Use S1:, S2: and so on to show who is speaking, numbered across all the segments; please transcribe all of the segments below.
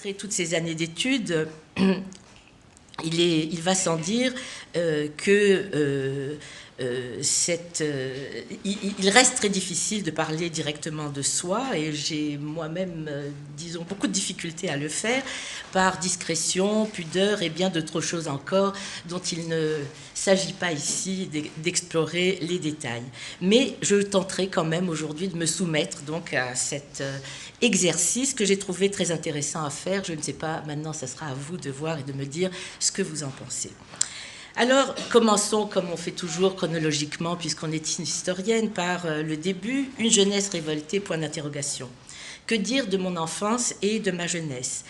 S1: Après toutes ces années d'études, il va sans dire que il reste très difficile de parler directement de soi, et j'ai moi-même, disons, beaucoup de difficultés à le faire, par discrétion, pudeur et bien d'autres choses encore dont il ne s'agit pas ici d'explorer les détails. Mais je tenterai quand même aujourd'hui de me soumettre donc à cet exercice que j'ai trouvé très intéressant à faire. Je ne sais pas, maintenant ça sera à vous de voir et de me dire ce que vous en pensez. Alors, commençons, comme on fait toujours, chronologiquement, puisqu'on est une historienne, par le début, une jeunesse révoltée, point d'interrogation. Que dire de mon enfance et de ma jeunesse?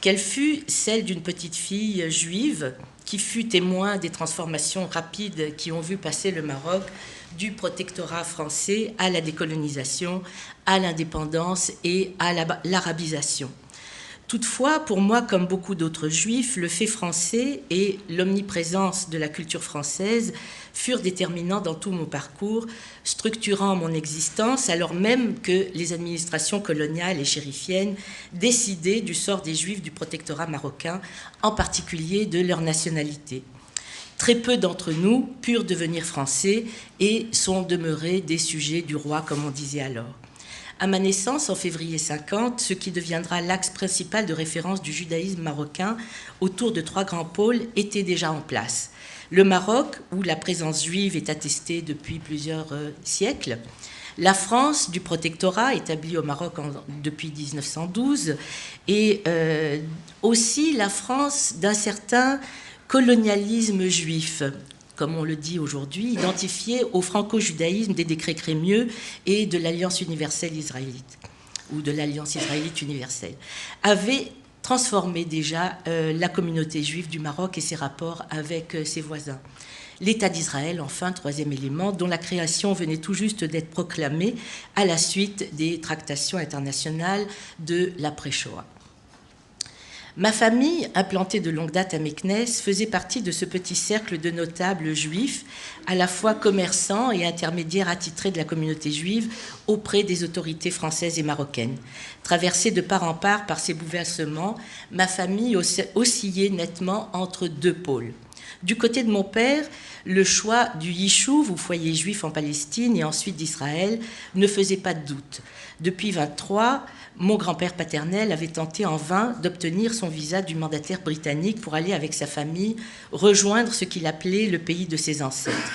S1: Quelle fut celle d'une petite fille juive qui fut témoin des transformations rapides qui ont vu passer le Maroc du protectorat français à la décolonisation, à l'indépendance et à l'arabisation? Toutefois, pour moi, comme beaucoup d'autres juifs, le fait français et l'omniprésence de la culture française furent déterminants dans tout mon parcours, structurant mon existence, alors même que les administrations coloniales et chérifiennes décidaient du sort des juifs du protectorat marocain, en particulier de leur nationalité. Très peu d'entre nous purent devenir français et sont demeurés des sujets du roi, comme on disait alors. À ma naissance, en février 50, ce qui deviendra l'axe principal de référence du judaïsme marocain autour de 3 grands pôles était déjà en place. Le Maroc, où la présence juive est attestée depuis plusieurs siècles. La France, du protectorat, établi au Maroc depuis 1912. Et aussi la France d'un certain colonialisme juif, comme on le dit aujourd'hui, identifié au franco-judaïsme des décrets Crémieux et de l'Alliance universelle israélite, ou de l'Alliance israélite universelle, avait transformé déjà la communauté juive du Maroc et ses rapports avec ses voisins. L'État d'Israël, enfin, troisième élément, dont la création venait tout juste d'être proclamée à la suite des tractations internationales de l'après-Shoah. Ma famille, implantée de longue date à Meknès, faisait partie de ce petit cercle de notables juifs, à la fois commerçants et intermédiaires attitrés de la communauté juive auprès des autorités françaises et marocaines. Traversée de part en part par ces bouleversements, ma famille oscillait nettement entre 2 pôles. Du côté de mon père, le choix du Yishuv, ou foyer juif en Palestine et ensuite d'Israël, ne faisait pas de doute. Depuis 1923, mon grand-père paternel avait tenté en vain d'obtenir son visa du mandataire britannique pour aller avec sa famille rejoindre ce qu'il appelait le pays de ses ancêtres.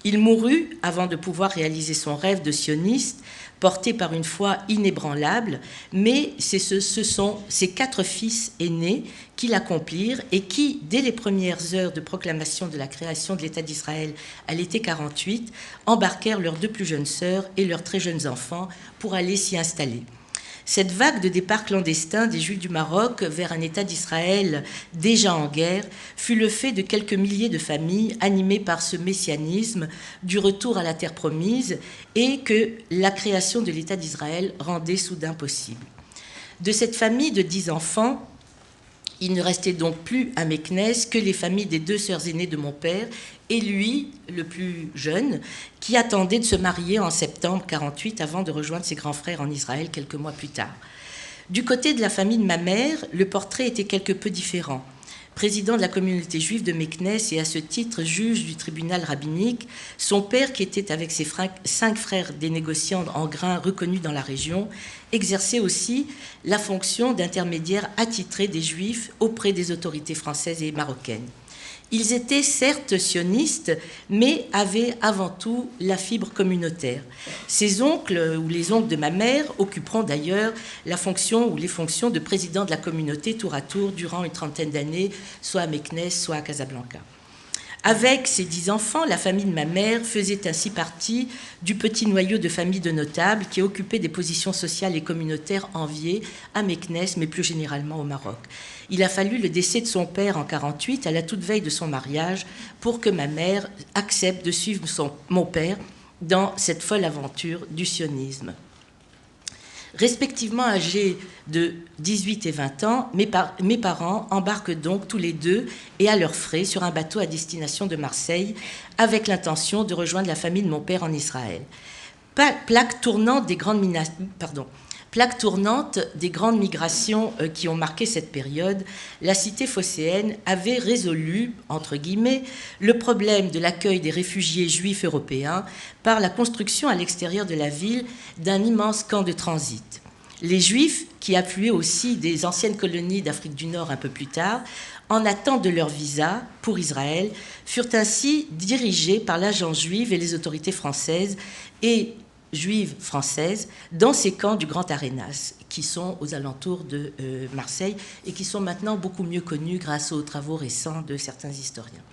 S1: Il mourut avant de pouvoir réaliser son rêve de sioniste, porté par une foi inébranlable, mais ce sont ses 4 fils aînés qui l'accomplirent et qui, dès les premières heures de proclamation de la création de l'État d'Israël à l'été 48, embarquèrent leurs 2 plus jeunes sœurs et leurs très jeunes enfants pour aller s'y installer. Cette vague de départ clandestin des Juifs du Maroc vers un État d'Israël déjà en guerre fut le fait de quelques milliers de familles animées par ce messianisme du retour à la terre promise et que la création de l'État d'Israël rendait soudain possible. De cette famille de 10 enfants, il ne restait donc plus à Meknès que les familles des 2 sœurs aînées de mon père et lui, le plus jeune, qui attendait de se marier en septembre 1948 avant de rejoindre ses grands frères en Israël quelques mois plus tard. Du côté de la famille de ma mère, le portrait était quelque peu différent. Président de la communauté juive de Meknès et à ce titre juge du tribunal rabbinique, son père, qui était avec ses 5 frères des négociants en grains reconnus dans la région, exerçait aussi la fonction d'intermédiaire attitré des Juifs auprès des autorités françaises et marocaines. Ils étaient certes sionistes, mais avaient avant tout la fibre communautaire. Ses oncles, ou les oncles de ma mère, occuperont d'ailleurs la fonction ou les fonctions de président de la communauté tour à tour durant une trentaine d'années, soit à Meknès, soit à Casablanca. Avec ses 10 enfants, la famille de ma mère faisait ainsi partie du petit noyau de familles de notables qui occupaient des positions sociales et communautaires enviées à Meknès, mais plus généralement au Maroc. Il a fallu le décès de son père en 1948, à la toute veille de son mariage, pour que ma mère accepte de suivre mon père dans cette folle aventure du sionisme. Respectivement âgés de 18 et 20 ans, mes parents embarquent donc tous les 2 et à leurs frais sur un bateau à destination de Marseille avec l'intention de rejoindre la famille de mon père en Israël. Plaque tournante des grandes Plaque tournante des grandes migrations qui ont marqué cette période, la cité phocéenne avait résolu, entre guillemets, le problème de l'accueil des réfugiés juifs européens par la construction à l'extérieur de la ville d'un immense camp de transit. Les Juifs, qui affluaient aussi des anciennes colonies d'Afrique du Nord un peu plus tard, en attente de leur visa pour Israël, furent ainsi dirigés par l'agence juive et les autorités françaises et juives françaises dans ces camps du Grand Arénas, qui sont aux alentours de Marseille et qui sont maintenant beaucoup mieux connus grâce aux travaux récents de certains historiens.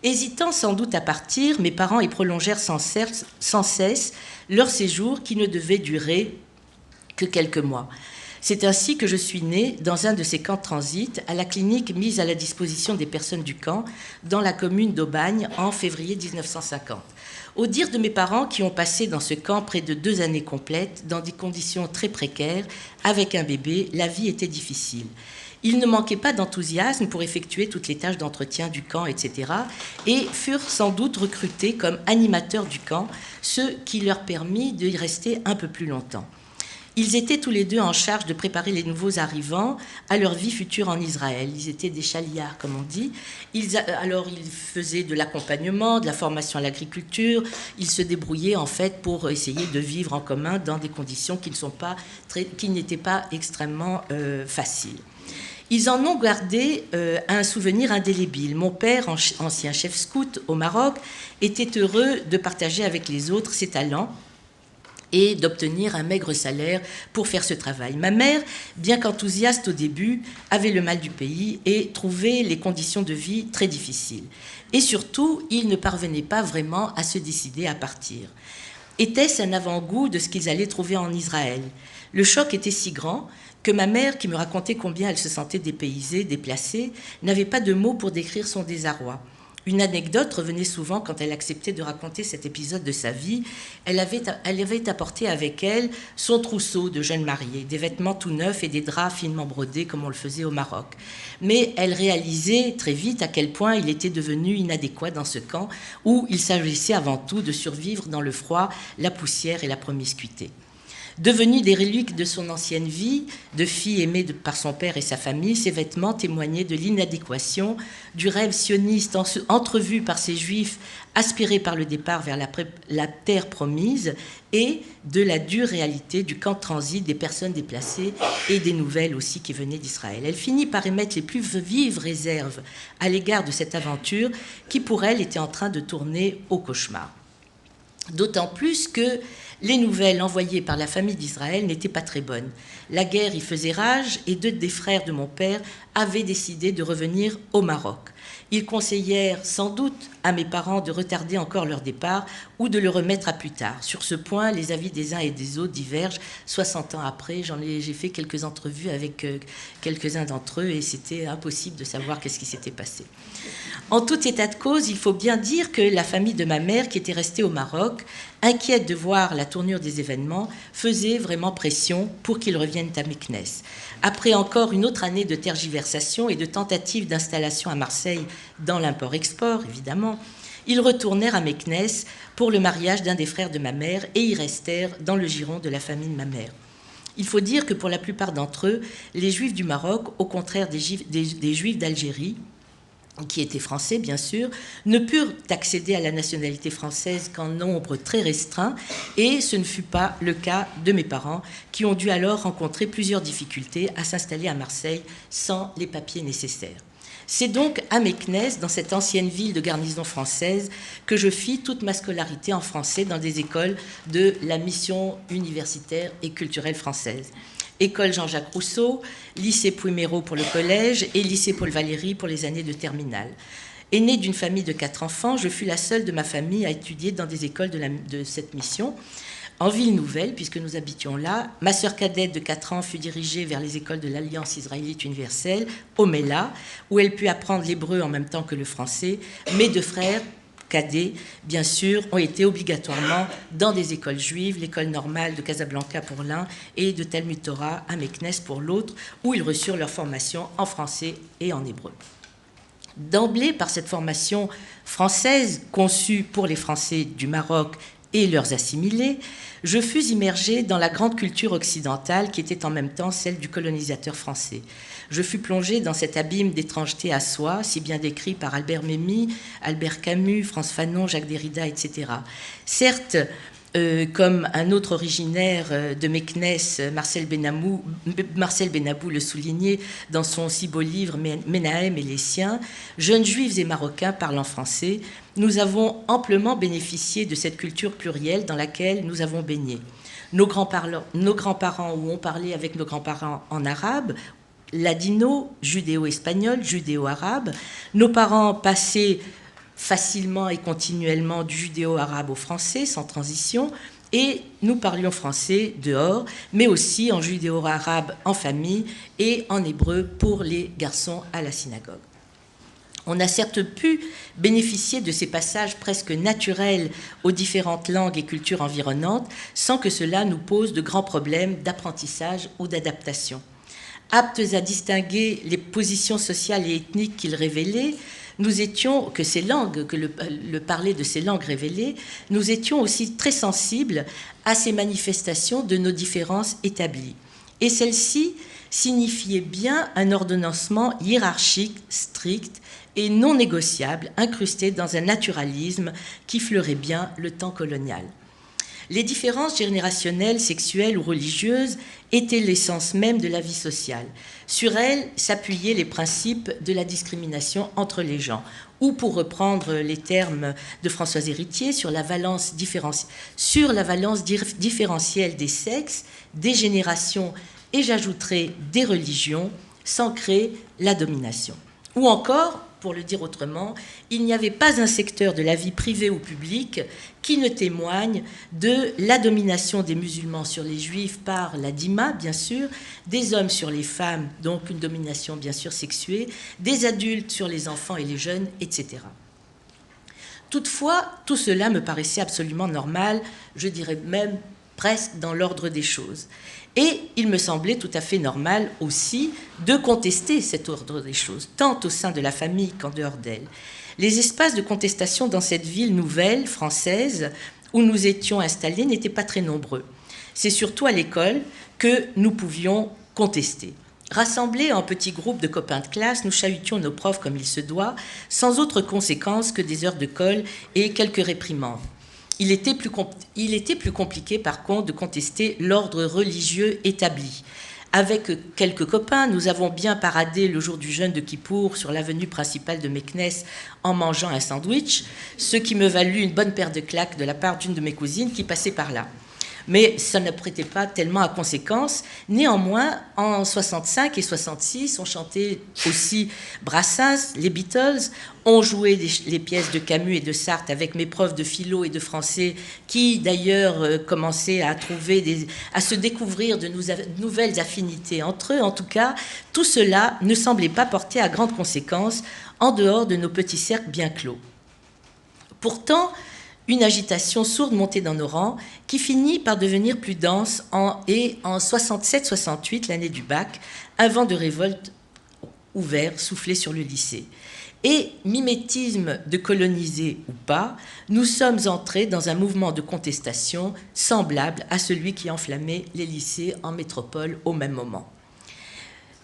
S1: Hésitant sans doute à partir, mes parents y prolongèrent sans cesse leur séjour qui ne devait durer que quelques mois. C'est ainsi que je suis née dans un de ces camps de transit, à la clinique mise à la disposition des personnes du camp, dans la commune d'Aubagne, en février 1950. Au dire de mes parents qui ont passé dans ce camp près de 2 années complètes, dans des conditions très précaires, avec un bébé, la vie était difficile. Ils ne manquaient pas d'enthousiasme pour effectuer toutes les tâches d'entretien du camp, etc., et furent sans doute recrutés comme animateurs du camp, ce qui leur permit d'y rester un peu plus longtemps. Ils étaient tous les deux en charge de préparer les nouveaux arrivants à leur vie future en Israël. Ils étaient des chaliards, comme on dit. Alors, ils faisaient de l'accompagnement, de la formation à l'agriculture. Ils se débrouillaient, en fait, pour essayer de vivre en commun dans des conditions qui n'étaient pas extrêmement faciles. Ils en ont gardé un souvenir indélébile. Mon père, ancien chef scout au Maroc, était heureux de partager avec les autres ses talents et d'obtenir un maigre salaire pour faire ce travail. Ma mère, bien qu'enthousiaste au début, avait le mal du pays et trouvait les conditions de vie très difficiles. Et surtout, ils ne parvenaient pas vraiment à se décider à partir. Était-ce un avant-goût de ce qu'ils allaient trouver en Israël? Le choc était si grand que ma mère, qui me racontait combien elle se sentait dépaysée, déplacée, n'avait pas de mots pour décrire son désarroi. Une anecdote revenait souvent quand elle acceptait de raconter cet épisode de sa vie. Elle avait apporté avec elle son trousseau de jeune mariée, des vêtements tout neufs et des draps finement brodés comme on le faisait au Maroc. Mais elle réalisait très vite à quel point il était devenu inadéquat dans ce camp où il s'agissait avant tout de survivre dans le froid, la poussière et la promiscuité. Devenus des reliques de son ancienne vie, de fille aimée par son père et sa famille, ces vêtements témoignaient de l'inadéquation, du rêve sioniste entrevu par ces juifs aspirés par le départ vers la terre promise et de la dure réalité du camp de transit des personnes déplacées et des nouvelles aussi qui venaient d'Israël. Elle finit par émettre les plus vives réserves à l'égard de cette aventure qui pour elle était en train de tourner au cauchemar. D'autant plus que les nouvelles envoyées par la famille d'Israël n'étaient pas très bonnes. La guerre y faisait rage et 2 des frères de mon père avaient décidé de revenir au Maroc. Ils conseillèrent sans doute à mes parents de retarder encore leur départ ou de le remettre à plus tard. Sur ce point, les avis des uns et des autres divergent. 60 ans après, j'ai fait quelques entrevues avec quelques-uns d'entre eux et c'était impossible de savoir qu'est-ce qui s'était passé. En tout état de cause, il faut bien dire que la famille de ma mère, qui était restée au Maroc, inquiète de voir la tournure des événements, faisait vraiment pression pour qu'ils reviennent à Meknès. Après encore une autre année de tergiversation et de tentatives d'installation à Marseille dans l'import-export, évidemment, ils retournèrent à Meknès pour le mariage d'un des frères de ma mère et y restèrent dans le giron de la famille de ma mère. Il faut dire que pour la plupart d'entre eux, les Juifs du Maroc, au contraire des Juifs d'Algérie, qui étaient français bien sûr, ne purent accéder à la nationalité française qu'en nombre très restreint, et ce ne fut pas le cas de mes parents, qui ont dû alors rencontrer plusieurs difficultés à s'installer à Marseille sans les papiers nécessaires. C'est donc à Meknès, dans cette ancienne ville de garnison française, que je fis toute ma scolarité en français dans des écoles de la mission universitaire et culturelle française. École Jean-Jacques Rousseau, lycée Puy-Méreau pour le collège et lycée Paul Valéry pour les années de terminale. Aînée d'une famille de 4 enfants, je fus la seule de ma famille à étudier dans des écoles de cette mission. En ville nouvelle, puisque nous habitions là, ma sœur cadette de 4 ans fut dirigée vers les écoles de l'Alliance israélite universelle, au Mela, où elle put apprendre l'hébreu en même temps que le français. Mes 2 frères cadets, bien sûr, ont été obligatoirement dans des écoles juives, l'école normale de Casablanca pour l'un et de Talmud Torah à Meknès pour l'autre, où ils reçurent leur formation en français et en hébreu. D'emblée, par cette formation française conçue pour les Français du Maroc et leurs assimilés, je fus immergée dans la grande culture occidentale qui était en même temps celle du colonisateur français. Je fus plongée dans cet abîme d'étrangeté à soi, si bien décrit par Albert Memmi, Albert Camus, Frantz Fanon, Jacques Derrida, etc. Certes, comme un autre originaire de Meknès, Marcel Benabou le soulignait dans son si beau livre Ménahem et les siens, jeunes juifs et marocains parlant français, nous avons amplement bénéficié de cette culture plurielle dans laquelle nous avons baigné. Nos grands-parents ou ont parlé avec nos grands-parents en arabe, ladino, judéo-espagnol, judéo-arabe. Nos parents passaient facilement et continuellement du judéo-arabe au français, sans transition, et nous parlions français dehors, mais aussi en judéo-arabe en famille et en hébreu pour les garçons à la synagogue. On a certes pu bénéficier de ces passages presque naturels aux différentes langues et cultures environnantes sans que cela nous pose de grands problèmes d'apprentissage ou d'adaptation. Aptes à distinguer les positions sociales et ethniques qu'ils révélaient, nous étions, que ces langues, que le parler de ces langues révélées, nous étions aussi très sensibles à ces manifestations de nos différences établies. Et celles-ci signifiaient bien un ordonnancement hiérarchique, strict et non négociable, incrusté dans un naturalisme qui fleurait bien le temps colonial. Les différences générationnelles, sexuelles ou religieuses étaient l'essence même de la vie sociale. Sur elles s'appuyaient les principes de la discrimination entre les gens, ou pour reprendre les termes de Françoise Héritier, sur la valence différentielle des sexes, des générations et j'ajouterai des religions, sans créer la domination. Ou encore, pour le dire autrement, il n'y avait pas un secteur de la vie privée ou publique qui ne témoigne de la domination des musulmans sur les juifs par la dîma, bien sûr, des hommes sur les femmes, donc une domination bien sûr sexuée, des adultes sur les enfants et les jeunes, etc. Toutefois, tout cela me paraissait absolument normal, je dirais même presque dans l'ordre des choses. Et il me semblait tout à fait normal aussi de contester cet ordre des choses, tant au sein de la famille qu'en dehors d'elle. Les espaces de contestation dans cette ville nouvelle, française, où nous étions installés, n'étaient pas très nombreux. C'est surtout à l'école que nous pouvions contester. Rassemblés en petits groupes de copains de classe, nous chahutions nos profs comme il se doit, sans autre conséquence que des heures de colle et quelques réprimandes. Il était plus compliqué, par contre, de contester l'ordre religieux établi. Avec quelques copains, nous avons bien paradé le jour du jeûne de Kippour sur l'avenue principale de Meknès en mangeant un sandwich, ce qui me valut une bonne paire de claques de la part d'une de mes cousines qui passait par là. Mais ça ne prêtait pas tellement à conséquence. Néanmoins, en 65 et 66, on chantait aussi Brassens, les Beatles, on jouait les pièces de Camus et de Sartre avec mes profs de philo et de français qui, d'ailleurs, commençaient à se découvrir de nouvelles affinités entre eux. En tout cas, tout cela ne semblait pas porter à grandes conséquences en dehors de nos petits cercles bien clos. Pourtant, une agitation sourde montait dans nos rangs qui finit par devenir plus dense en 67-68, l'année du bac, un vent de révolte ouvert soufflait sur le lycée. Et, mimétisme de colonisés ou pas, nous sommes entrés dans un mouvement de contestation semblable à celui qui enflammait les lycées en métropole au même moment.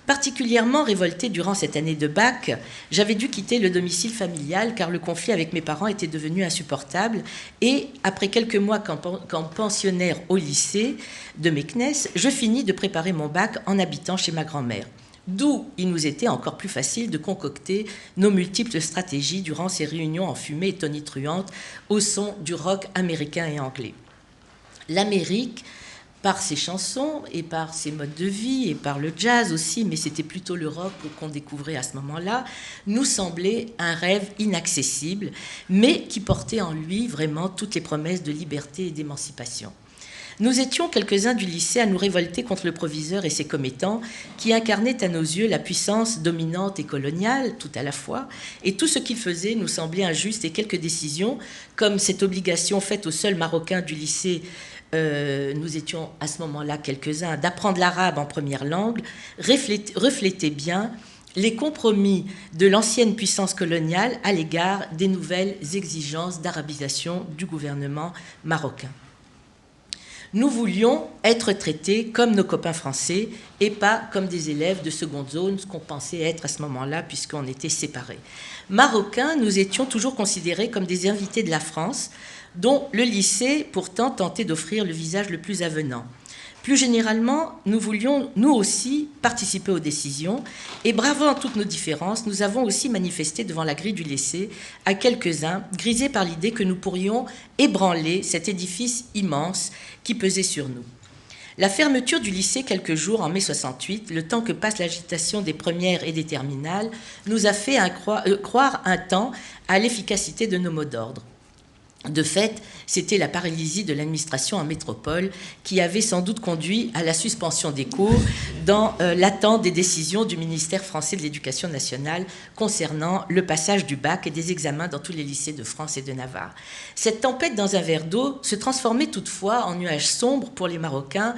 S1: Particulièrement révoltée durant cette année de bac, j'avais dû quitter le domicile familial car le conflit avec mes parents était devenu insupportable et, après quelques mois qu'en pensionnaire au lycée de Meknès, je finis de préparer mon bac en habitant chez ma grand-mère. D'où il nous était encore plus facile de concocter nos multiples stratégies durant ces réunions enfumées et tonitruantes au son du rock américain et anglais. L'Amérique, par ses chansons et par ses modes de vie et par le jazz aussi, mais c'était plutôt le rock qu'on découvrait à ce moment-là, nous semblait un rêve inaccessible, mais qui portait en lui vraiment toutes les promesses de liberté et d'émancipation. Nous étions quelques-uns du lycée à nous révolter contre le proviseur et ses commettants qui incarnaient à nos yeux la puissance dominante et coloniale tout à la fois, et tout ce qu'ils faisaient nous semblait injuste et quelques décisions, comme cette obligation faite aux seuls Marocains du lycée, nous étions à ce moment-là quelques-uns, d'apprendre l'arabe en première langue, reflétaient bien les compromis de l'ancienne puissance coloniale à l'égard des nouvelles exigences d'arabisation du gouvernement marocain. Nous voulions être traités comme nos copains français et pas comme des élèves de seconde zone, ce qu'on pensait être à ce moment-là puisqu'on était séparés. Marocains, nous étions toujours considérés comme des invités de la France, dont le lycée pourtant tentait d'offrir le visage le plus avenant. Plus généralement, nous voulions, nous aussi, participer aux décisions et, bravant toutes nos différences, nous avons aussi manifesté devant la grille du lycée à quelques-uns, grisés par l'idée que nous pourrions ébranler cet édifice immense qui pesait sur nous. La fermeture du lycée quelques jours en mai 68, le temps que passe l'agitation des premières et des terminales, nous a fait croire un temps à l'efficacité de nos mots d'ordre. De fait, c'était la paralysie de l'administration en métropole qui avait sans doute conduit à la suspension des cours dans l'attente des décisions du ministère français de l'Éducation nationale concernant le passage du bac et des examens dans tous les lycées de France et de Navarre. Cette tempête dans un verre d'eau se transformait toutefois en nuage sombre pour les Marocains,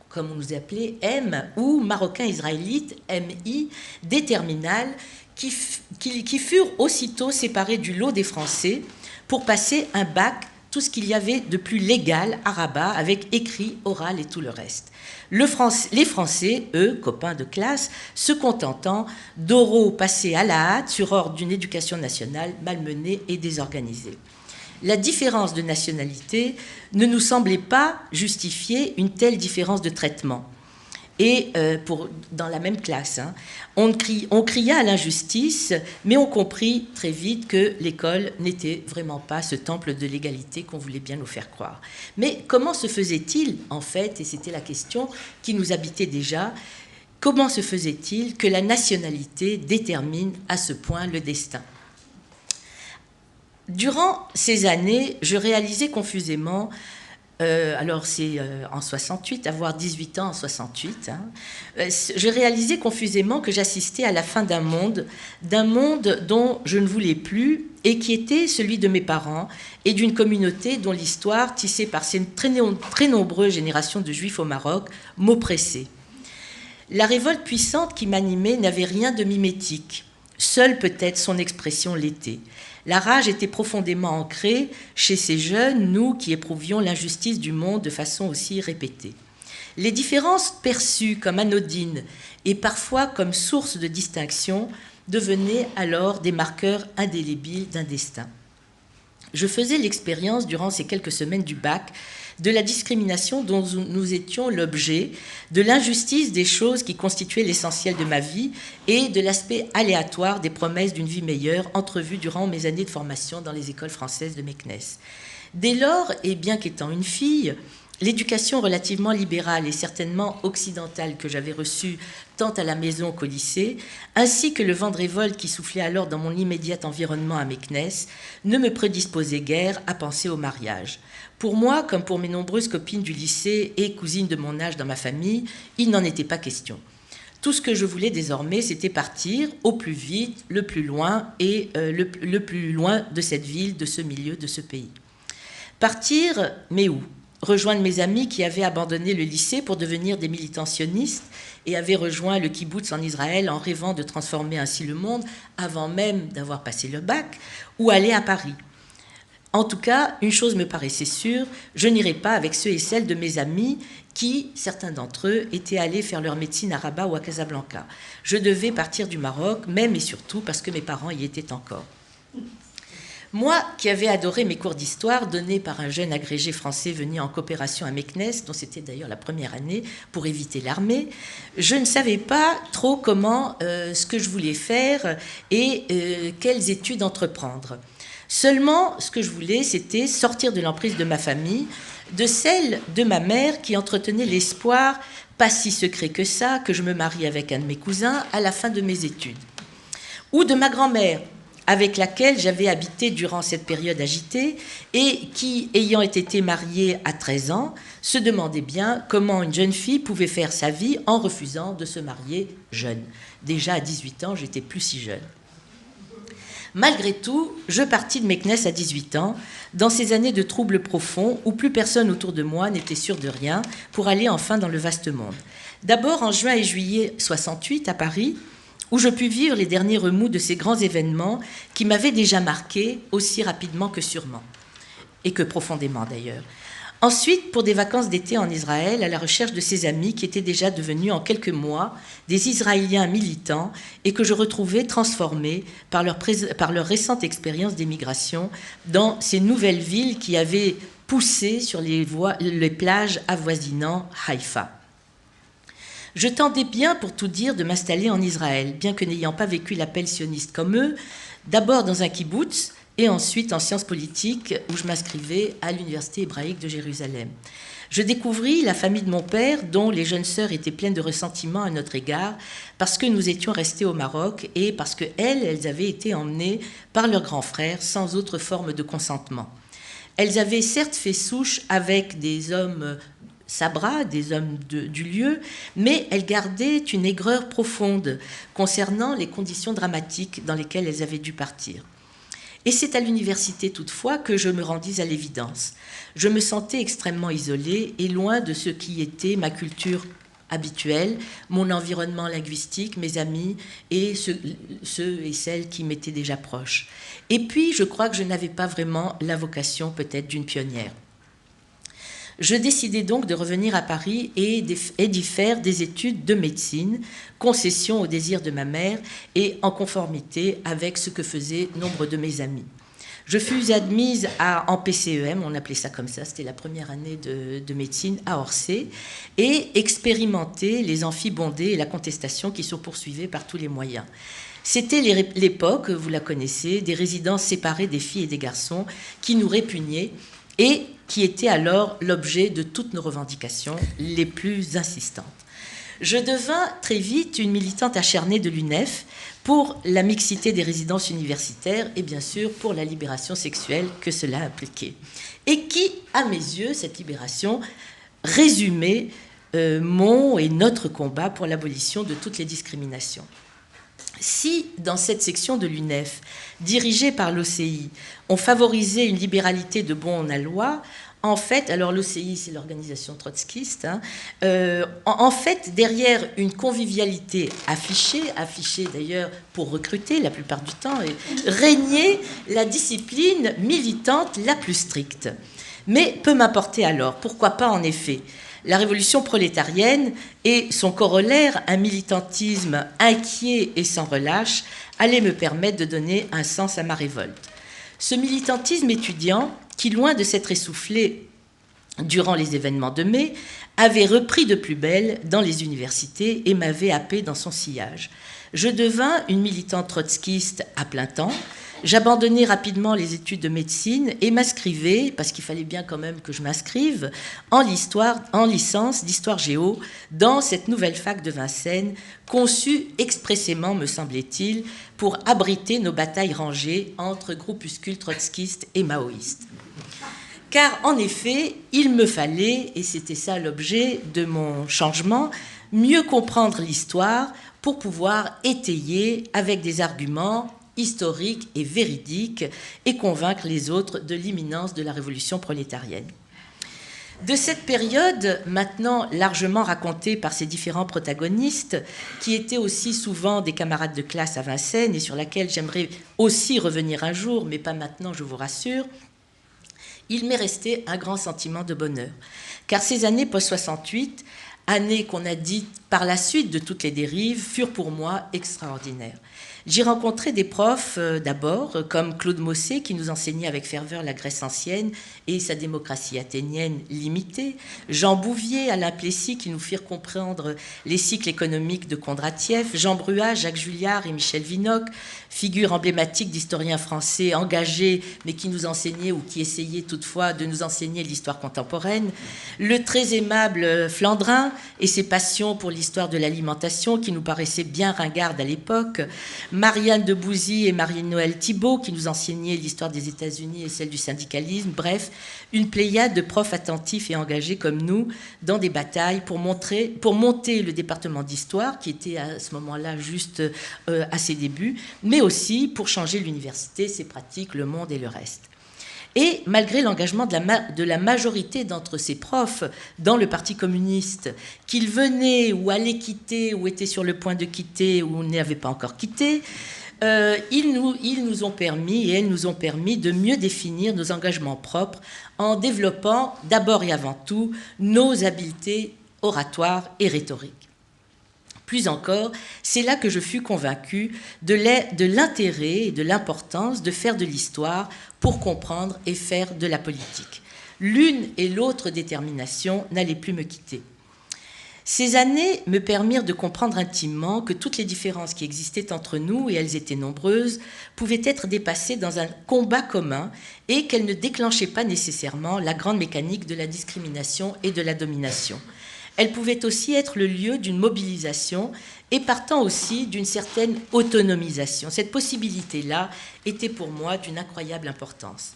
S1: comme on nous appelait M, ou Marocains israélites, MI, des terminales, qui furent aussitôt séparés du lot des Français pour passer un bac, tout ce qu'il y avait de plus légal à Rabat, avec écrit, oral et tout le reste. Les Français, eux, copains de classe, se contentant d'oraux passés à la hâte sur ordre d'une éducation nationale malmenée et désorganisée. La différence de nationalité ne nous semblait pas justifier une telle différence de traitement. Et dans la même classe, hein, on cria à l'injustice, mais on comprit très vite que l'école n'était vraiment pas ce temple de l'égalité qu'on voulait bien nous faire croire. Mais comment se faisait-il, en fait, et c'était la question qui nous habitait déjà, comment se faisait-il que la nationalité détermine à ce point le destin ? Durant ces années, je réalisais confusément, alors c'est en 68, avoir 18 ans en 68, hein, je réalisais confusément que j'assistais à la fin d'un monde dont je ne voulais plus et qui était celui de mes parents et d'une communauté dont l'histoire, tissée par ces très nombreuses générations de juifs au Maroc, m'oppressait. La révolte puissante qui m'animait n'avait rien de mimétique, seule peut-être son expression l'était. La rage était profondément ancrée chez ces jeunes, nous qui éprouvions l'injustice du monde de façon aussi répétée. Les différences perçues comme anodines et parfois comme source de distinction devenaient alors des marqueurs indélébiles d'un destin. Je faisais l'expérience durant ces quelques semaines du bac de la discrimination dont nous étions l'objet, de l'injustice des choses qui constituaient l'essentiel de ma vie et de l'aspect aléatoire des promesses d'une vie meilleure entrevues durant mes années de formation dans les écoles françaises de Meknès. Dès lors, et bien qu'étant une fille, l'éducation relativement libérale et certainement occidentale que j'avais reçue tant à la maison qu'au lycée, ainsi que le vent de révolte qui soufflait alors dans mon immédiat environnement à Meknès, ne me prédisposait guère à penser au mariage. Pour moi, comme pour mes nombreuses copines du lycée et cousines de mon âge dans ma famille, il n'en était pas question. Tout ce que je voulais désormais, c'était partir au plus vite, le plus loin, et le plus loin de cette ville, de ce milieu, de ce pays. Partir, mais où ? Rejoindre mes amis qui avaient abandonné le lycée pour devenir des militants sionistes et avaient rejoint le kibbutz en Israël en rêvant de transformer ainsi le monde avant même d'avoir passé le bac, ou aller à Paris. En tout cas, une chose me paraissait sûre, je n'irais pas avec ceux et celles de mes amis qui, certains d'entre eux, étaient allés faire leur médecine à Rabat ou à Casablanca. Je devais partir du Maroc, même et surtout parce que mes parents y étaient encore. Moi, qui avais adoré mes cours d'histoire donnés par un jeune agrégé français venu en coopération à Meknès, dont c'était d'ailleurs la première année, pour éviter l'armée, je ne savais pas trop comment, ce que je voulais faire et quelles études entreprendre. Seulement, ce que je voulais, c'était sortir de l'emprise de ma famille, de celle de ma mère qui entretenait l'espoir, pas si secret que ça, que je me marie avec un de mes cousins à la fin de mes études. Ou de ma grand-mère, avec laquelle j'avais habité durant cette période agitée et qui, ayant été mariée à 13 ans, se demandait bien comment une jeune fille pouvait faire sa vie en refusant de se marier jeune. Déjà à 18 ans, j'étais plus si jeune. Malgré tout, je partis de Meknès à 18 ans, dans ces années de troubles profonds où plus personne autour de moi n'était sûr de rien, pour aller enfin dans le vaste monde. D'abord en juin et juillet 68 à Paris, où je pus vivre les derniers remous de ces grands événements qui m'avaient déjà marqué aussi rapidement que sûrement, et que profondément d'ailleurs. Ensuite, pour des vacances d'été en Israël, à la recherche de ces amis qui étaient déjà devenus en quelques mois des Israéliens militants et que je retrouvais transformés par leur récente expérience d'émigration dans ces nouvelles villes qui avaient poussé sur les plages avoisinant Haïfa. Je tentais bien, pour tout dire, de m'installer en Israël, bien que n'ayant pas vécu l'appel sioniste comme eux, d'abord dans un kibbutz, et ensuite en sciences politiques, où je m'inscrivais à l'Université hébraïque de Jérusalem. Je découvris la famille de mon père, dont les jeunes sœurs étaient pleines de ressentiment à notre égard, parce que nous étions restés au Maroc et parce qu'elles avaient été emmenées par leur grand frère sans autre forme de consentement. Elles avaient certes fait souche avec des hommes Sabra, des hommes du lieu, mais elles gardaient une aigreur profonde concernant les conditions dramatiques dans lesquelles elles avaient dû partir. Et c'est à l'université toutefois que je me rendis à l'évidence. Je me sentais extrêmement isolée et loin de ce qui était ma culture habituelle, mon environnement linguistique, mes amis et ceux et celles qui m'étaient déjà proches. Et puis, je crois que je n'avais pas vraiment la vocation peut-être d'une pionnière. Je décidai donc de revenir à Paris et d'y faire des études de médecine, concession au désir de ma mère et en conformité avec ce que faisaient nombre de mes amis. Je fus admise en PCEM, on appelait ça comme ça, c'était la première année de médecine à Orsay, et expérimentai les amphibondés et la contestation qui se poursuivaient par tous les moyens. C'était l'époque, vous la connaissez, des résidences séparées des filles et des garçons qui nous répugnaient et qui était alors l'objet de toutes nos revendications les plus insistantes. Je devins très vite une militante acharnée de l'UNEF pour la mixité des résidences universitaires et bien sûr pour la libération sexuelle que cela impliquait. Et qui, à mes yeux, cette libération résumait mon et notre combat pour l'abolition de toutes les discriminations. Si, dans cette section de l'UNEF, dirigée par l'OCI, on favorisait une libéralité de bon en loi, en fait, alors l'OCI, c'est l'organisation trotskiste, en fait, derrière une convivialité affichée d'ailleurs pour recruter la plupart du temps, régnait la discipline militante la plus stricte. Mais peu m'importait alors, pourquoi pas en effet ? La révolution prolétarienne et son corollaire, un militantisme inquiet et sans relâche, allait me permettre de donner un sens à ma révolte. Ce militantisme étudiant, qui loin de s'être essoufflé durant les événements de mai, avait repris de plus belle dans les universités et m'avait happé dans son sillage. Je devins une militante trotskiste à plein temps. J'abandonnai rapidement les études de médecine et m'inscrivais, parce qu'il fallait bien quand même que je m'inscrive, en licence d'histoire géo dans cette nouvelle fac de Vincennes, conçue expressément, me semblait-il, pour abriter nos batailles rangées entre groupuscules trotskistes et maoïstes. Car en effet, il me fallait, et c'était ça l'objet de mon changement, mieux comprendre l'histoire pour pouvoir étayer avec des arguments historique et véridique et convaincre les autres de l'imminence de la révolution prolétarienne. De cette période, maintenant largement racontée par ces différents protagonistes, qui étaient aussi souvent des camarades de classe à Vincennes et sur laquelle j'aimerais aussi revenir un jour, mais pas maintenant, je vous rassure, il m'est resté un grand sentiment de bonheur. Car ces années post-68, années qu'on a dites par la suite de toutes les dérives, furent pour moi extraordinaires. J'y rencontrai des profs d'abord, comme Claude Mossé, qui nous enseignait avec ferveur la Grèce ancienne et sa démocratie athénienne limitée, Jean Bouvier, Alain Plessis, qui nous firent comprendre les cycles économiques de Kondratiev, Jean Bruat, Jacques Julliard et Michel Vinocq, figures emblématiques d'historiens français engagés, mais qui nous enseignaient ou qui essayaient toutefois de nous enseigner l'histoire contemporaine, le très aimable Flandrin et ses passions pour l'histoire de l'alimentation, qui nous paraissaient bien ringardes à l'époque, Marianne de Bouzy et Marie-Noël Thibault, qui nous enseignaient l'histoire des États-Unis et celle du syndicalisme. Bref, une pléiade de profs attentifs et engagés comme nous dans des batailles pour monter le département d'histoire, qui était à ce moment-là juste à ses débuts, mais aussi pour changer l'université, ses pratiques, le monde et le reste. Et malgré l'engagement de la majorité d'entre ces profs dans le Parti communiste, qu'ils venaient ou allaient quitter, ou étaient sur le point de quitter, ou n'avaient pas encore quitté, ils nous ont permis, et elles nous ont permis de mieux définir nos engagements propres en développant d'abord et avant tout nos habiletés oratoires et rhétoriques. Plus encore, c'est là que je fus convaincue de l'intérêt et de l'importance de faire de l'histoire pour comprendre et faire de la politique. L'une et l'autre détermination n'allaient plus me quitter. Ces années me permirent de comprendre intimement que toutes les différences qui existaient entre nous, et elles étaient nombreuses, pouvaient être dépassées dans un combat commun et qu'elles ne déclenchaient pas nécessairement la grande mécanique de la discrimination et de la domination. Elles pouvaient aussi être le lieu d'une mobilisation et partant aussi d'une certaine autonomisation. Cette possibilité-là était pour moi d'une incroyable importance.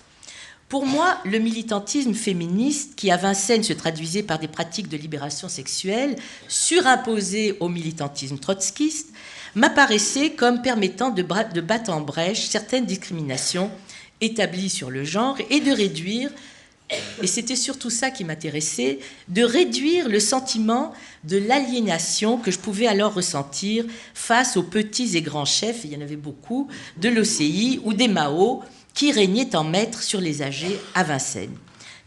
S1: Pour moi, le militantisme féministe, qui à Vincennes se traduisait par des pratiques de libération sexuelle surimposées au militantisme trotskiste, m'apparaissait comme permettant de battre en brèche certaines discriminations établies sur le genre et de réduire, et c'était surtout ça qui m'intéressait, de réduire le sentiment de l'aliénation que je pouvais alors ressentir face aux petits et grands chefs, et il y en avait beaucoup, de l'OCI ou des Mao, qui régnaient en maître sur les âgés à Vincennes.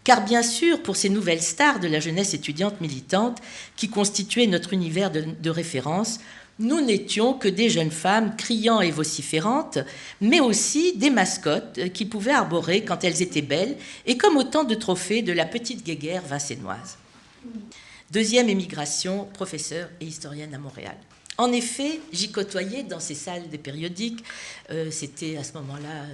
S1: Car bien sûr, pour ces nouvelles stars de la jeunesse étudiante militante, qui constituaient notre univers de référence, nous n'étions que des jeunes femmes criant et vociférantes, mais aussi des mascottes qui pouvaient arborer quand elles étaient belles, et comme autant de trophées de la petite guéguerre vincennoise. Deuxième émigration, professeure et historienne à Montréal. En effet, j'y côtoyais dans ces salles des périodiques, c'était à ce moment-là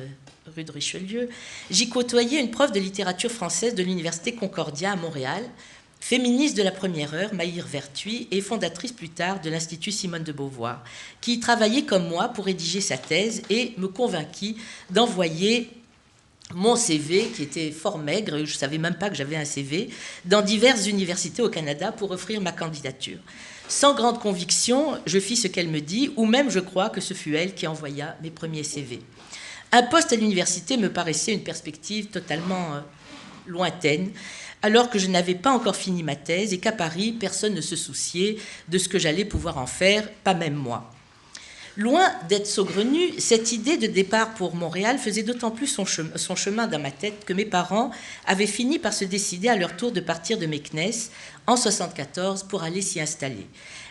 S1: rue de Richelieu, j'y côtoyais une prof de littérature française de l'université Concordia à Montréal, féministe de la première heure, Maïr Vertuy, et fondatrice plus tard de l'Institut Simone de Beauvoir, qui travaillait comme moi pour rédiger sa thèse et me convainquit d'envoyer mon CV, qui était fort maigre, je ne savais même pas que j'avais un CV, dans diverses universités au Canada pour offrir ma candidature. Sans grande conviction, je fis ce qu'elle me dit, ou même je crois que ce fut elle qui envoya mes premiers CV. Un poste à l'université me paraissait une perspective totalement lointaine, alors que je n'avais pas encore fini ma thèse et qu'à Paris, personne ne se souciait de ce que j'allais pouvoir en faire, pas même moi. Loin d'être saugrenue, cette idée de départ pour Montréal faisait d'autant plus son chemin dans ma tête que mes parents avaient fini par se décider à leur tour de partir de Meknès en 1974 pour aller s'y installer.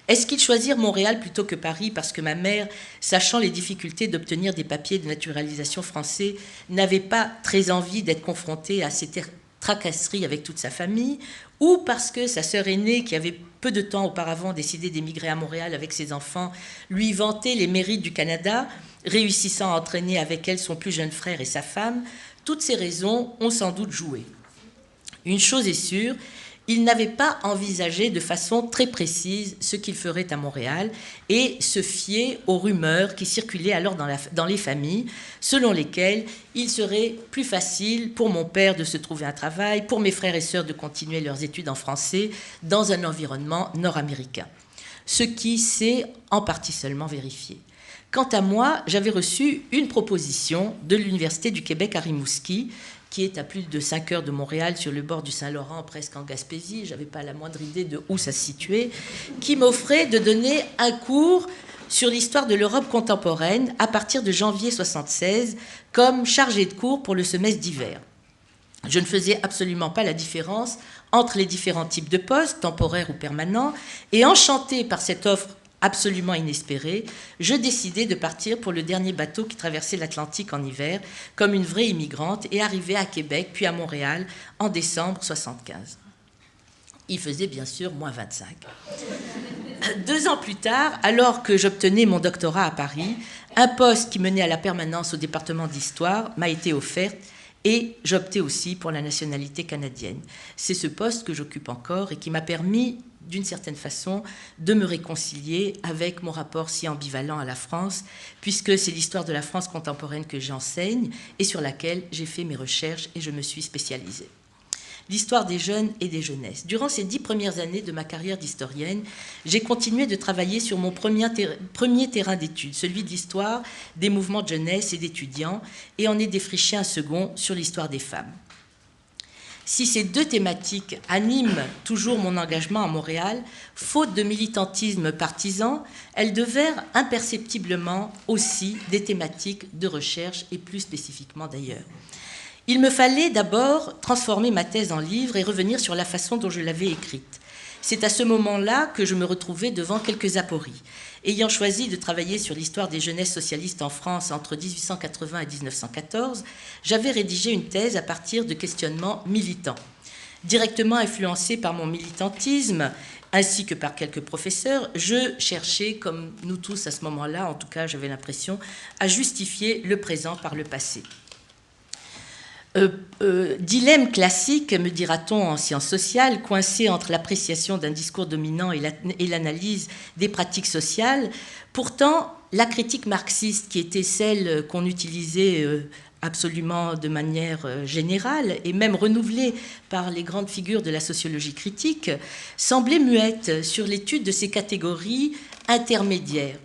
S1: Est-ce qu'ils choisirent Montréal plutôt que Paris parce que ma mère, sachant les difficultés d'obtenir des papiers de naturalisation français, n'avait pas très envie d'être confrontée à ces tracasseries avec toute sa famille, ou parce que sa sœur aînée, qui avait peu de temps auparavant décidé d'émigrer à Montréal avec ses enfants, lui vantait les mérites du Canada, réussissant à entraîner avec elle son plus jeune frère et sa femme, toutes ces raisons ont sans doute joué. Une chose est sûre, il n'avait pas envisagé de façon très précise ce qu'il ferait à Montréal et se fiait aux rumeurs qui circulaient alors dans les familles, selon lesquelles il serait plus facile pour mon père de se trouver un travail, pour mes frères et sœurs de continuer leurs études en français dans un environnement nord-américain. Ce qui s'est en partie seulement vérifié. Quant à moi, j'avais reçu une proposition de l'Université du Québec à Rimouski, qui est à plus de 5 heures de Montréal, sur le bord du Saint-Laurent, presque en Gaspésie, je n'avais pas la moindre idée de où ça se situait, qui m'offrait de donner un cours sur l'histoire de l'Europe contemporaine à partir de janvier 1976, comme chargé de cours pour le semestre d'hiver. Je ne faisais absolument pas la différence entre les différents types de postes, temporaires ou permanents, et enchantée par cette offre absolument inespérée, je décidai de partir pour le dernier bateau qui traversait l'Atlantique en hiver, comme une vraie immigrante, et arriver à Québec, puis à Montréal, en décembre 1975. Il faisait bien sûr moins 25. 2 ans plus tard, alors que j'obtenais mon doctorat à Paris, un poste qui menait à la permanence au département d'histoire m'a été offert, et j'optai aussi pour la nationalité canadienne. C'est ce poste que j'occupe encore et qui m'a permis, d'une certaine façon, de me réconcilier avec mon rapport si ambivalent à la France, puisque c'est l'histoire de la France contemporaine que j'enseigne et sur laquelle j'ai fait mes recherches et je me suis spécialisée. l'histoire des jeunes et des jeunesses. Durant ces 10 premières années de ma carrière d'historienne, j'ai continué de travailler sur mon premier terrain d'étude, celui de l'histoire des mouvements de jeunesse et d'étudiants, et en ai défriché un second sur l'histoire des femmes. Si ces deux thématiques animent toujours mon engagement à Montréal, faute de militantisme partisan, elles devinrent imperceptiblement aussi des thématiques de recherche, et plus spécifiquement d'ailleurs. Il me fallait d'abord transformer ma thèse en livre et revenir sur la façon dont je l'avais écrite. C'est à ce moment-là que je me retrouvais devant quelques apories. Ayant choisi de travailler sur l'histoire des jeunesses socialistes en France entre 1880 et 1914, j'avais rédigé une thèse à partir de questionnements militants. Directement influencé par mon militantisme, ainsi que par quelques professeurs, je cherchais, comme nous tous à ce moment-là, en tout cas j'avais l'impression, à justifier le présent par le passé. Dilemme classique, me dira-t-on en sciences sociales, coincé entre l'appréciation d'un discours dominant et l'analyse des pratiques sociales. Pourtant, la critique marxiste, qui était celle qu'on utilisait absolument de manière générale et même renouvelée par les grandes figures de la sociologie critique, semblait muette sur l'étude de ces catégories intermédiaires.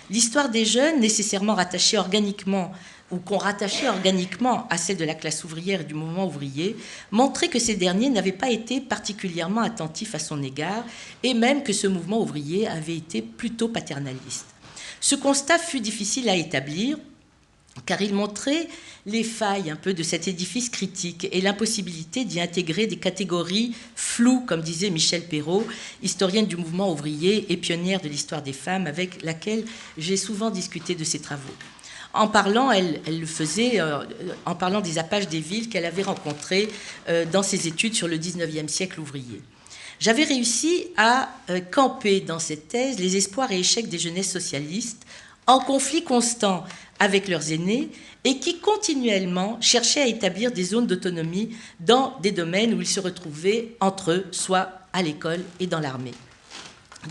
S1: L'histoire des jeunes, nécessairement rattachée organiquement ou qu'on rattachait organiquement à celle de la classe ouvrière et du mouvement ouvrier, montrait que ces derniers n'avaient pas été particulièrement attentifs à son égard, et même que ce mouvement ouvrier avait été plutôt paternaliste. Ce constat fut difficile à établir, car il montrait les failles un peu de cet édifice critique et l'impossibilité d'y intégrer des catégories floues, comme disait Michel Perrault, historienne du mouvement ouvrier et pionnière de l'histoire des femmes, avec laquelle j'ai souvent discuté de ses travaux. En parlant, elle le faisait en parlant des Apaches des villes qu'elle avait rencontrées dans ses études sur le 19e siècle ouvrier. J'avais réussi à camper dans cette thèse les espoirs et échecs des jeunesses socialistes en conflit constant avec leurs aînés et qui continuellement cherchaient à établir des zones d'autonomie dans des domaines où ils se retrouvaient entre eux, soit à l'école et dans l'armée.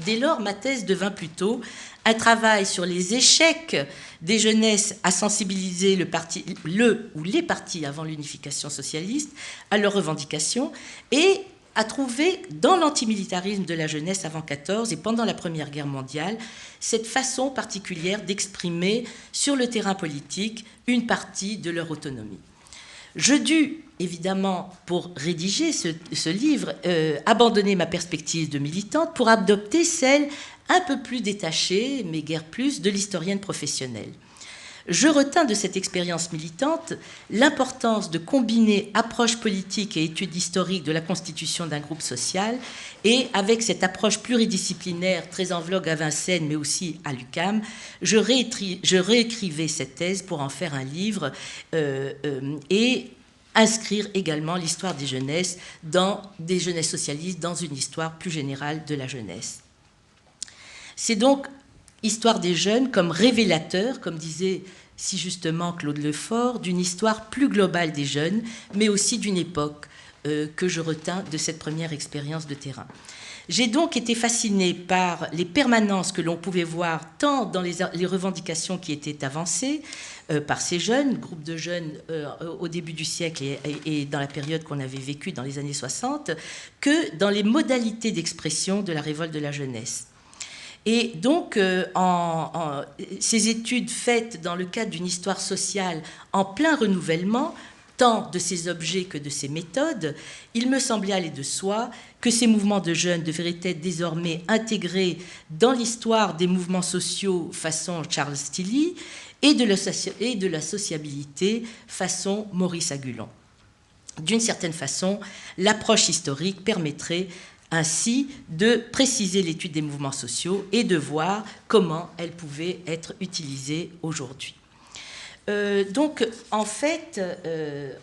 S1: Dès lors, ma thèse devint plutôt un travail sur les échecs des jeunesses à sensibiliser le ou les partis avant l'unification socialiste à leurs revendications et à trouver dans l'antimilitarisme de la jeunesse avant 14 et pendant la Première Guerre mondiale cette façon particulière d'exprimer sur le terrain politique une partie de leur autonomie. Je dus, évidemment, pour rédiger ce livre, abandonner ma perspective de militante pour adopter celle un peu plus détachée, mais guère plus, de l'historienne professionnelle. Je retins de cette expérience militante l'importance de combiner approche politique et étude historique de la constitution d'un groupe social, et avec cette approche pluridisciplinaire très en vogue à Vincennes, mais aussi à l'UQAM, je réécrivais cette thèse pour en faire un livre et inscrire également l'histoire des jeunesses socialistes dans une histoire plus générale de la jeunesse. C'est donc histoire des jeunes comme révélateur, comme disait si justement Claude Lefort, d'une histoire plus globale des jeunes, mais aussi d'une époque que je retins de cette première expérience de terrain. J'ai donc été fascinée par les permanences que l'on pouvait voir tant dans les revendications qui étaient avancées par ces jeunes, groupes de jeunes au début du siècle et dans la période qu'on avait vécue dans les années 60, que dans les modalités d'expression de la révolte de la jeunesse. Et donc, ces études faites dans le cadre d'une histoire sociale en plein renouvellement, tant de ses objets que de ses méthodes, il me semblait aller de soi que ces mouvements de jeunes devraient être désormais intégrés dans l'histoire des mouvements sociaux façon Charles Tilly et de la sociabilité façon Maurice Agulon. D'une certaine façon, l'approche historique permettrait ainsi de préciser l'étude des mouvements sociaux et de voir comment elles pouvaient être utilisées aujourd'hui. Donc, en fait,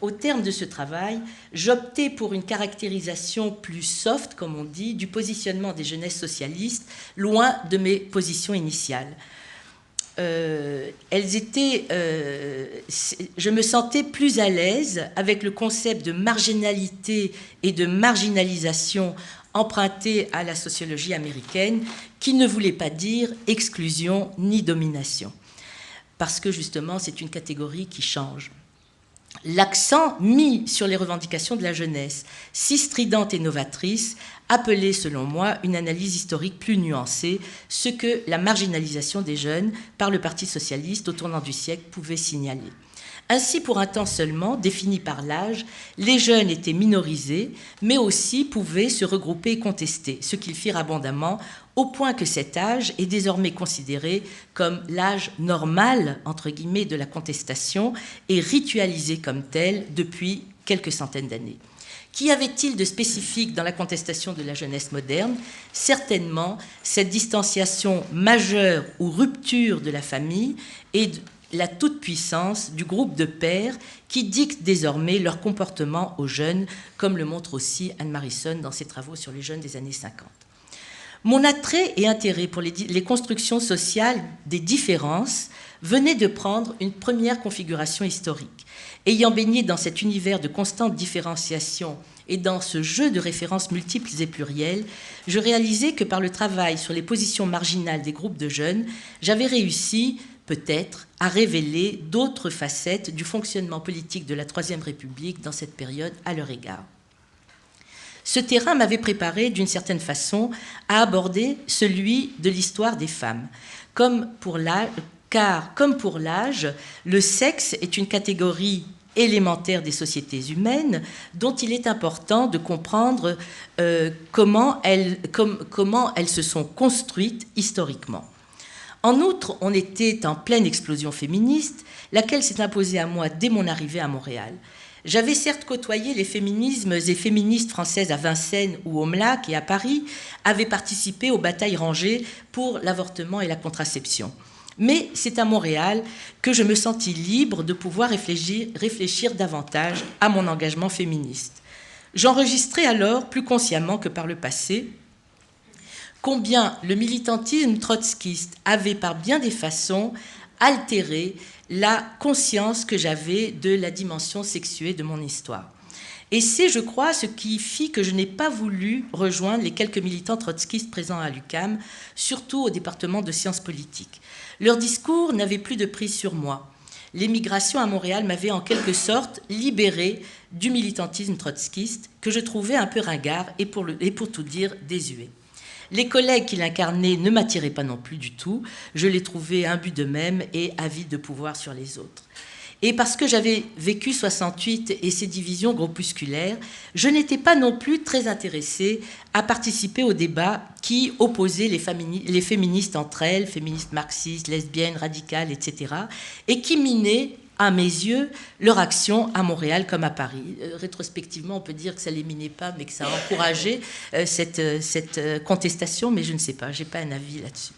S1: au terme de ce travail, j'optais pour une caractérisation plus soft, comme on dit, du positionnement des jeunesses socialistes, loin de mes positions initiales. Je me sentais plus à l'aise avec le concept de marginalité et de marginalisation emprunté à la sociologie américaine, qui ne voulait pas dire exclusion ni domination, parce que justement c'est une catégorie qui change. l'accent mis sur les revendications de la jeunesse, si stridente et novatrice, appelait, selon moi, une analyse historique plus nuancée, ce que la marginalisation des jeunes par le Parti socialiste au tournant du siècle pouvait signaler. Ainsi, pour un temps seulement, défini par l'âge, les jeunes étaient minorisés, mais aussi pouvaient se regrouper et contester, ce qu'ils firent abondamment, au point que cet âge est désormais considéré comme l'âge normal, entre guillemets, de la contestation, et ritualisé comme tel depuis quelques centaines d'années. Qu'y avait-il de spécifique dans la contestation de la jeunesse moderne? Certainement cette distanciation majeure ou rupture de la famille et la toute-puissance du groupe de pairs qui dicte désormais leur comportement aux jeunes, comme le montre aussi Anne Marison dans ses travaux sur les jeunes des années 50. Mon attrait et intérêt pour les constructions sociales des différences venait de prendre une première configuration historique. Ayant baigné dans cet univers de constante différenciation et dans ce jeu de références multiples et plurielles, je réalisais que par le travail sur les positions marginales des groupes de jeunes, j'avais réussi, peut-être, à révéler d'autres facettes du fonctionnement politique de la Troisième République dans cette période à leur égard. Ce terrain m'avait préparé, d'une certaine façon, à aborder celui de l'histoire des femmes. Car, comme pour l'âge, le sexe est une catégorie élémentaire des sociétés humaines dont il est important de comprendre comment elles se sont construites historiquement. En outre, on était en pleine explosion féministe, laquelle s'est imposée à moi dès mon arrivée à Montréal. J'avais certes côtoyé les féminismes et féministes françaises à Vincennes ou au MLAC et à Paris, avaient participé aux batailles rangées pour l'avortement et la contraception. Mais c'est à Montréal que je me sentis libre de pouvoir réfléchir davantage à mon engagement féministe. J'enregistrais alors, plus consciemment que par le passé, combien le militantisme trotskiste avait par bien des façons altéré la conscience que j'avais de la dimension sexuée de mon histoire. Et c'est, je crois, ce qui fit que je n'ai pas voulu rejoindre les quelques militants trotskistes présents à l'UQAM, surtout au département de sciences politiques. Leur discours n'avait plus de prise sur moi. L'émigration à Montréal m'avait en quelque sorte libérée du militantisme trotskiste que je trouvais un peu ringard et pour tout dire désuet. Les collègues qui l'incarnaient ne m'attiraient pas non plus du tout. Je les trouvais imbus d'eux-mêmes et avides de pouvoir sur les autres. Et parce que j'avais vécu 68 et ses divisions groupusculaires, je n'étais pas non plus très intéressée à participer au débat qui opposait les féministes entre elles, féministes marxistes, lesbiennes, radicales, etc., et qui minait, à mes yeux, leur action à Montréal comme à Paris. Rétrospectivement, on peut dire que ça ne les minait pas, mais que ça a encouragé cette contestation, mais je ne sais pas, je n'ai pas un avis là-dessus.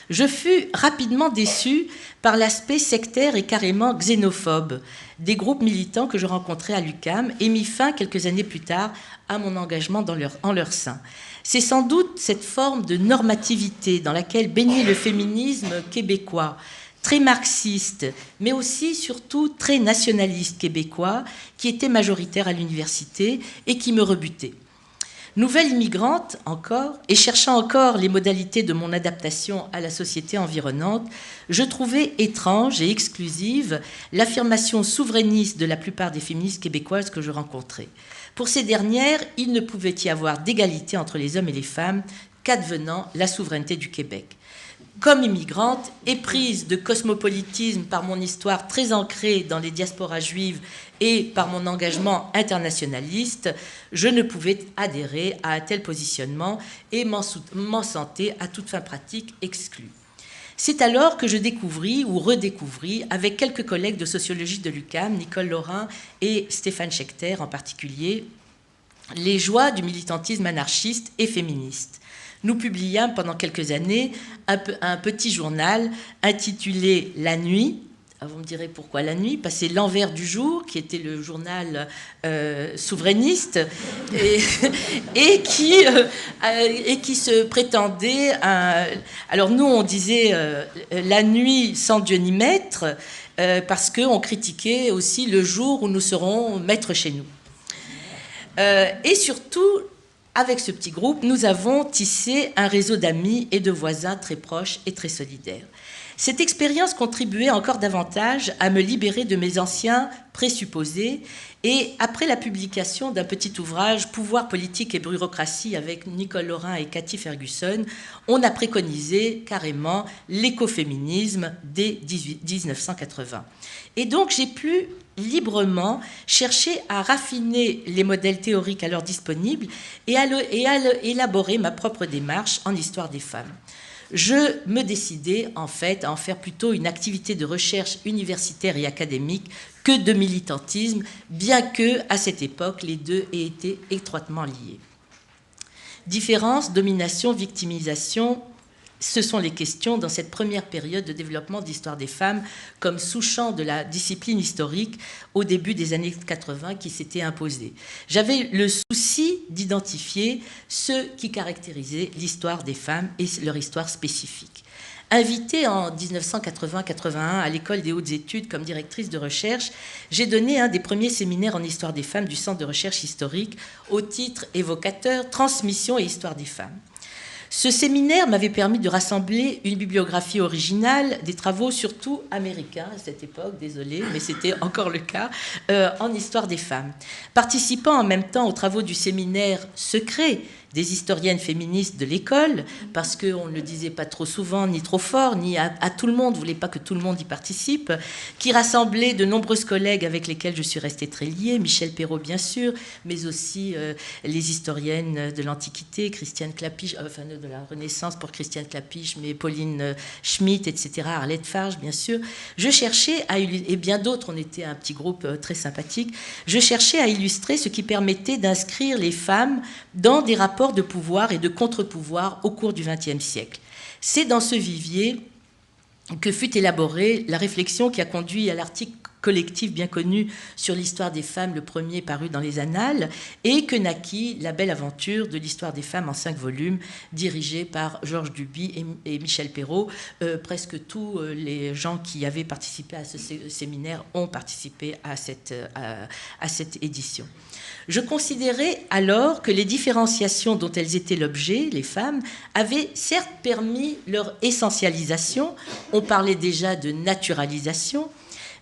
S1: Je fus rapidement déçue par l'aspect sectaire et carrément xénophobe des groupes militants que je rencontrais à l'UQAM et mis fin quelques années plus tard à mon engagement en leur sein. C'est sans doute cette forme de normativité dans laquelle baignait le féminisme québécois, très marxiste, mais aussi surtout très nationaliste québécois, qui était majoritaire à l'université et qui me rebutait. Nouvelle immigrante encore, et cherchant encore les modalités de mon adaptation à la société environnante, je trouvais étrange et exclusive l'affirmation souverainiste de la plupart des féministes québécoises que je rencontrais. Pour ces dernières, il ne pouvait y avoir d'égalité entre les hommes et les femmes qu'advenant la souveraineté du Québec. Comme immigrante, éprise de cosmopolitisme par mon histoire très ancrée dans les diasporas juives et par mon engagement internationaliste, je ne pouvais adhérer à un tel positionnement et m'en sentais à toute fin pratique exclue. C'est alors que je découvris ou redécouvris, avec quelques collègues de sociologie de l'UQAM, Nicole Laurin et Stéphane Schechter en particulier, les joies du militantisme anarchiste et féministe. Nous publiâmes pendant quelques années un petit journal intitulé « La nuit ». Vous me direz pourquoi La nuit, parce que c'est l'envers du jour, qui était le journal souverainiste, et qui se prétendait... alors nous, on disait la nuit sans Dieu ni maître, parce qu'on critiquait aussi le jour où nous serons maîtres chez nous. Et surtout... Avec ce petit groupe, nous avons tissé un réseau d'amis et de voisins très proches et très solidaires. Cette expérience contribuait encore davantage à me libérer de mes anciens présupposés et après la publication d'un petit ouvrage « Pouvoir politique et bureaucratie » avec Nicole Lorrain et Cathy Ferguson, on a préconisé carrément l'écoféminisme dès 1980. Et donc j'ai pu librement chercher à raffiner les modèles théoriques alors disponibles et à élaborer ma propre démarche en histoire des femmes. Je me décidais en fait à en faire plutôt une activité de recherche universitaire et académique que de militantisme, bien que à cette époque les deux aient été étroitement liés. Différence, domination, victimisation, ce sont les questions dans cette première période de développement d'histoire des femmes comme sous-champ de la discipline historique au début des années 80 qui s'était imposée. J'avais le souci d'identifier ce qui caractérisait l'histoire des femmes et leur histoire spécifique. Invitée en 1980-81 à l'École des hautes études comme directrice de recherche, j'ai donné un des premiers séminaires en histoire des femmes du Centre de recherche historique au titre évocateur « Transmission et histoire des femmes ». Ce séminaire m'avait permis de rassembler une bibliographie originale des travaux surtout américains à cette époque, désolée, mais c'était encore le cas, en histoire des femmes. Participant en même temps aux travaux du séminaire secret des historiennes féministes de l'école, parce qu'on ne le disait pas trop souvent, ni trop fort, ni à tout le monde, ne voulait pas que tout le monde y participe, qui rassemblait de nombreuses collègues avec lesquelles je suis restée très liée, Michel Perrault bien sûr, mais aussi les historiennes de l'Antiquité, Christiane Clapiche, enfin de la Renaissance pour Christiane Clapiche, mais Pauline Schmitt, etc., Arlette Farge bien sûr. Je cherchais, et bien d'autres, on était un petit groupe très sympathique, je cherchais à illustrer ce qui permettait d'inscrire les femmes dans des rapports de pouvoir et de contre-pouvoir au cours du XXe siècle. C'est dans ce vivier que fut élaborée la réflexion qui a conduit à l'article collectif bien connu sur l'histoire des femmes, le premier paru dans les Annales, et que naquit la belle aventure de l'histoire des femmes en 5 volumes, dirigée par Georges Duby et Michel Perrault. Presque tous les gens qui avaient participé à ce séminaire ont participé à cette édition. Je considérais alors que les différenciations dont elles étaient l'objet, les femmes, avaient certes permis leur essentialisation, on parlait déjà de naturalisation,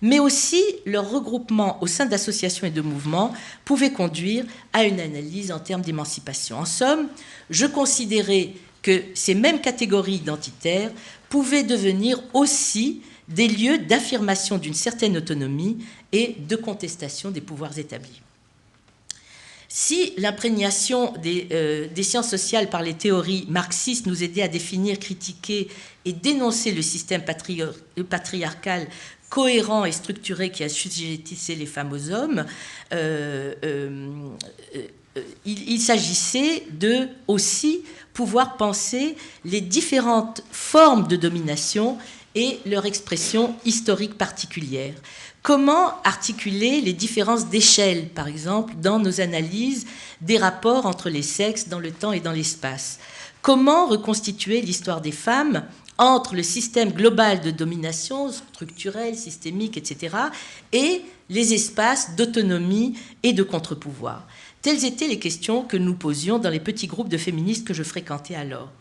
S1: mais aussi leur regroupement au sein d'associations et de mouvements pouvait conduire à une analyse en termes d'émancipation. En somme, je considérais que ces mêmes catégories identitaires pouvaient devenir aussi des lieux d'affirmation d'une certaine autonomie et de contestation des pouvoirs établis. Si l'imprégnation des sciences sociales par les théories marxistes nous aidait à définir, critiquer et dénoncer le système patriarcal cohérent et structuré qui a assujettissé les femmes aux hommes, il s'agissait de aussi pouvoir penser les différentes formes de domination et leur expression historique particulière. Comment articuler les différences d'échelle, par exemple, dans nos analyses des rapports entre les sexes dans le temps et dans l'espace? Comment reconstituer l'histoire des femmes entre le système global de domination structurelle, systémique, etc., et les espaces d'autonomie et de contre-pouvoir? Telles étaient les questions que nous posions dans les petits groupes de féministes que je fréquentais alors.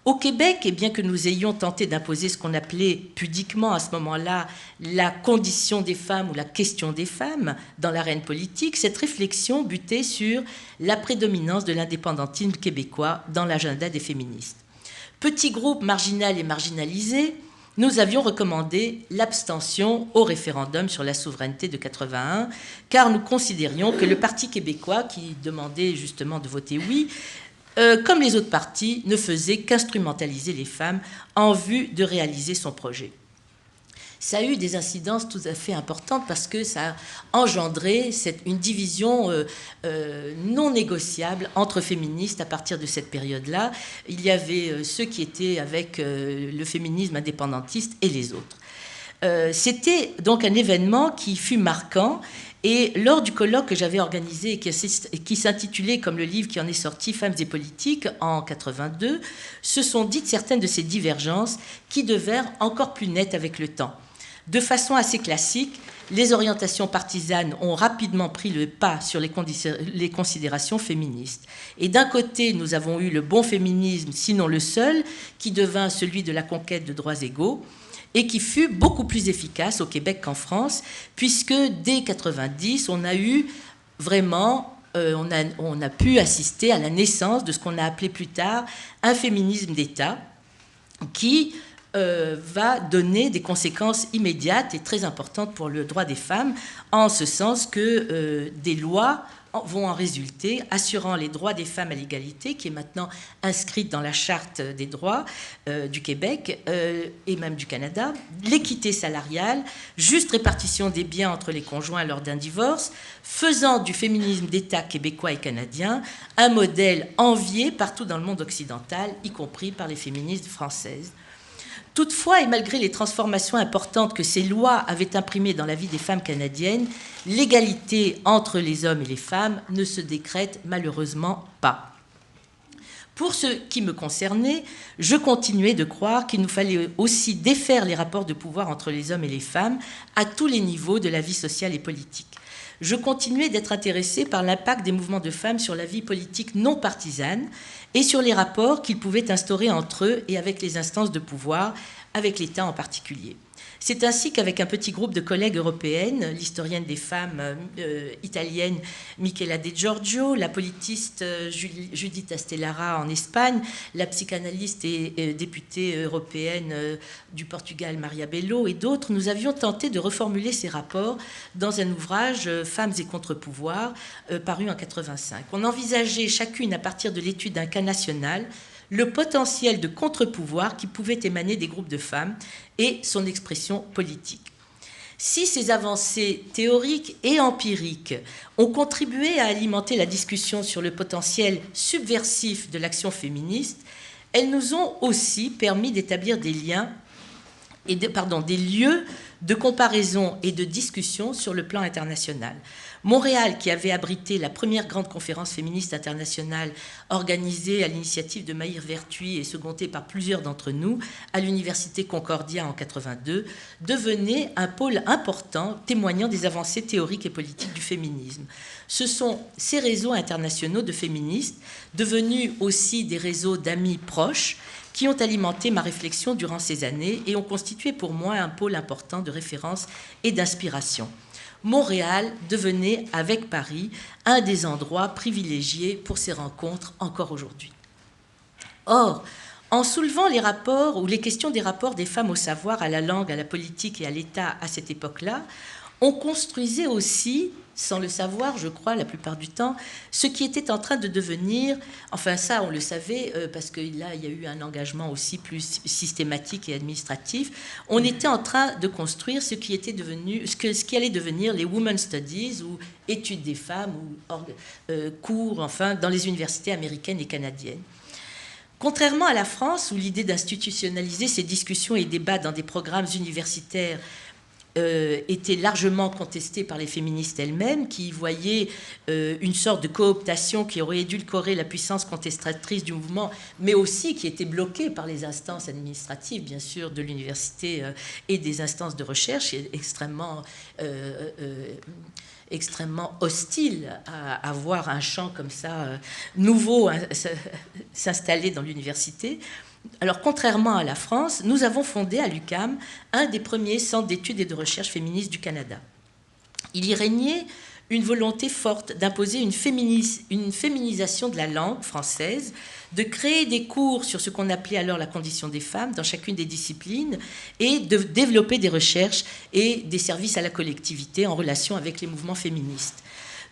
S1: Au Québec, et bien que nous ayons tenté d'imposer ce qu'on appelait pudiquement à ce moment-là la condition des femmes ou la question des femmes dans l'arène politique, cette réflexion butait sur la prédominance de l'indépendantisme québécois dans l'agenda des féministes. Petit groupe marginal et marginalisé, nous avions recommandé l'abstention au référendum sur la souveraineté de 81, car nous considérions que le Parti québécois, qui demandait justement de voter oui, comme les autres partis, ne faisait qu'instrumentaliser les femmes en vue de réaliser son projet. Ça a eu des incidences tout à fait importantes parce que ça a engendré une division non négociable entre féministes à partir de cette période-là. Il y avait ceux qui étaient avec le féminisme indépendantiste et les autres. C'était donc un événement qui fut marquant. Et lors du colloque que j'avais organisé et qui s'intitulait, comme le livre qui en est sorti, Femmes et politiques, en 82, se sont dites certaines de ces divergences qui devinrent encore plus nettes avec le temps. De façon assez classique, les orientations partisanes ont rapidement pris le pas sur les considérations féministes. Et d'un côté, nous avons eu le bon féminisme, sinon le seul, qui devint celui de la conquête de droits égaux. et qui fut beaucoup plus efficace au Québec qu'en France, puisque dès 90, on a eu vraiment, on a pu assister à la naissance de ce qu'on a appelé plus tard un féminisme d'État qui va donner des conséquences immédiates et très importantes pour le droit des femmes, en ce sens que des lois vont en résulter, assurant les droits des femmes à l'égalité, qui est maintenant inscrite dans la Charte des droits du Québec et même du Canada, l'équité salariale, juste répartition des biens entre les conjoints lors d'un divorce, faisant du féminisme d'État québécois et canadien un modèle envié partout dans le monde occidental, y compris par les féministes françaises. Toutefois, et malgré les transformations importantes que ces lois avaient imprimées dans la vie des femmes canadiennes, l'égalité entre les hommes et les femmes ne se décrète malheureusement pas. Pour ce qui me concernait, je continuais de croire qu'il nous fallait aussi défaire les rapports de pouvoir entre les hommes et les femmes à tous les niveaux de la vie sociale et politique. Je continuais d'être intéressée par l'impact des mouvements de femmes sur la vie politique non partisane et sur les rapports qu'ils pouvaient instaurer entre eux et avec les instances de pouvoir, avec l'État en particulier. C'est ainsi qu'avec un petit groupe de collègues européennes, l'historienne des femmes italienne Michela De Giorgio, la politiste Judith Astellara en Espagne, la psychanalyste et députée européenne du Portugal Maria Bello et d'autres, nous avions tenté de reformuler ces rapports dans un ouvrage Femmes et contre-pouvoirs paru en 85. On envisageait chacune à partir de l'étude d'un cas national le potentiel de contre-pouvoir qui pouvait émaner des groupes de femmes et son expression politique. Si ces avancées théoriques et empiriques ont contribué à alimenter la discussion sur le potentiel subversif de l'action féministe, elles nous ont aussi permis d'établir des liens et des lieux de comparaison et de discussion sur le plan international. Montréal, qui avait abrité la première grande conférence féministe internationale organisée à l'initiative de Maïr Vertuy et secondée par plusieurs d'entre nous à l'université Concordia en 82, devenait un pôle important témoignant des avancées théoriques et politiques du féminisme. Ce sont ces réseaux internationaux de féministes, devenus aussi des réseaux d'amis proches, qui ont alimenté ma réflexion durant ces années et ont constitué pour moi un pôle important de référence et d'inspiration. Montréal devenait, avec Paris, un des endroits privilégiés pour ces rencontres encore aujourd'hui. Or, en soulevant les rapports ou les questions des rapports des femmes au savoir, à la langue, à la politique et à l'État à cette époque-là, on construisait aussi, sans le savoir, je crois, la plupart du temps, ce qui était en train de devenir, enfin ça on le savait, parce que là il y a eu un engagement aussi plus systématique et administratif, on était en train de construire ce qui allait devenir les Women's Studies, ou études des femmes, ou cours, enfin, dans les universités américaines et canadiennes. Contrairement à la France, où l'idée d'institutionnaliser ces discussions et débats dans des programmes universitaires était largement contestée par les féministes elles-mêmes, qui voyaient une sorte de cooptation qui aurait édulcoré la puissance contestatrice du mouvement, mais aussi qui était bloquée par les instances administratives, bien sûr, de l'université et des instances de recherche, extrêmement hostile à voir un champ comme ça nouveau s'installer dans l'université. Alors, contrairement à la France, nous avons fondé à l'UQAM un des premiers centres d'études et de recherche féministes du Canada. Il y régnait une volonté forte d'imposer une féminisation de la langue française, de créer des cours sur ce qu'on appelait alors la condition des femmes dans chacune des disciplines et de développer des recherches et des services à la collectivité en relation avec les mouvements féministes.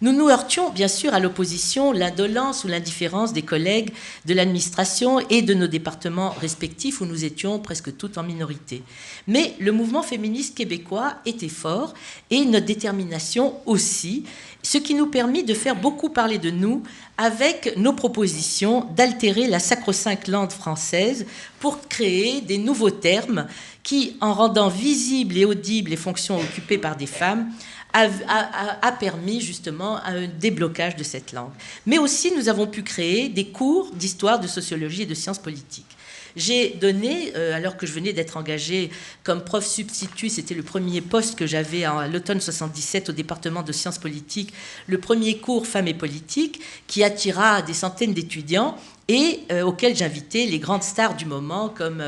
S1: Nous nous heurtions bien sûr à l'opposition, l'indolence ou l'indifférence des collègues de l'administration et de nos départements respectifs où nous étions presque toutes en minorité. Mais le mouvement féministe québécois était fort et notre détermination aussi, ce qui nous permit de faire beaucoup parler de nous avec nos propositions d'altérer la sacro-sainte langue française pour créer des nouveaux termes qui, en rendant visibles et audibles les fonctions occupées par des femmes, a permis justement un déblocage de cette langue. Mais aussi, nous avons pu créer des cours d'histoire, de sociologie et de sciences politiques. J'ai donné, alors que je venais d'être engagée comme prof substitut, c'était le premier poste que j'avais à l'automne 77 au département de sciences politiques, le premier cours Femmes et politique, qui attira des centaines d'étudiants et auquel j'invitais les grandes stars du moment comme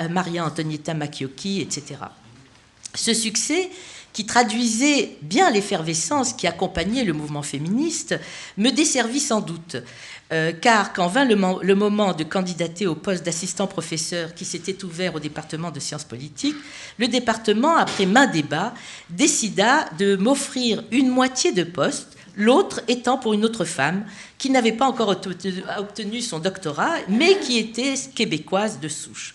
S1: Maria Antonietta Macchiocchi, etc. Ce succès, qui traduisait bien l'effervescence qui accompagnait le mouvement féministe, me desservit sans doute, car quand vint le moment de candidater au poste d'assistant professeur qui s'était ouvert au département de sciences politiques, le département, après maints débats, décida de m'offrir une moitié de poste, l'autre étant pour une autre femme qui n'avait pas encore obtenu son doctorat, mais qui était québécoise de souche.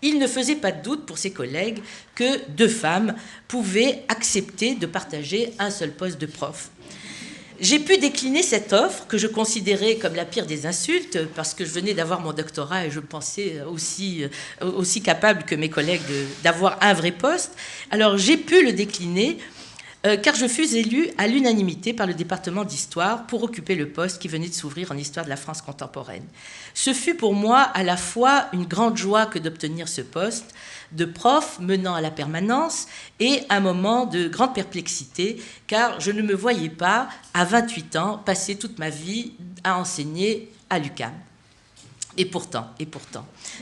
S1: Il ne faisait pas de doute pour ses collègues que 2 femmes pouvaient accepter de partager un seul poste de prof. J'ai pu décliner cette offre que je considérais comme la pire des insultes parce que je venais d'avoir mon doctorat et je me pensais aussi capable que mes collègues d'avoir un vrai poste. Alors j'ai pu le décliner car je fus élue à l'unanimité par le département d'histoire pour occuper le poste qui venait de s'ouvrir en histoire de la France contemporaine. Ce fut pour moi à la fois une grande joie que d'obtenir ce poste de prof menant à la permanence et un moment de grande perplexité, car je ne me voyais pas, à 28 ans, passer toute ma vie à enseigner à l'UQAM. Et pourtant,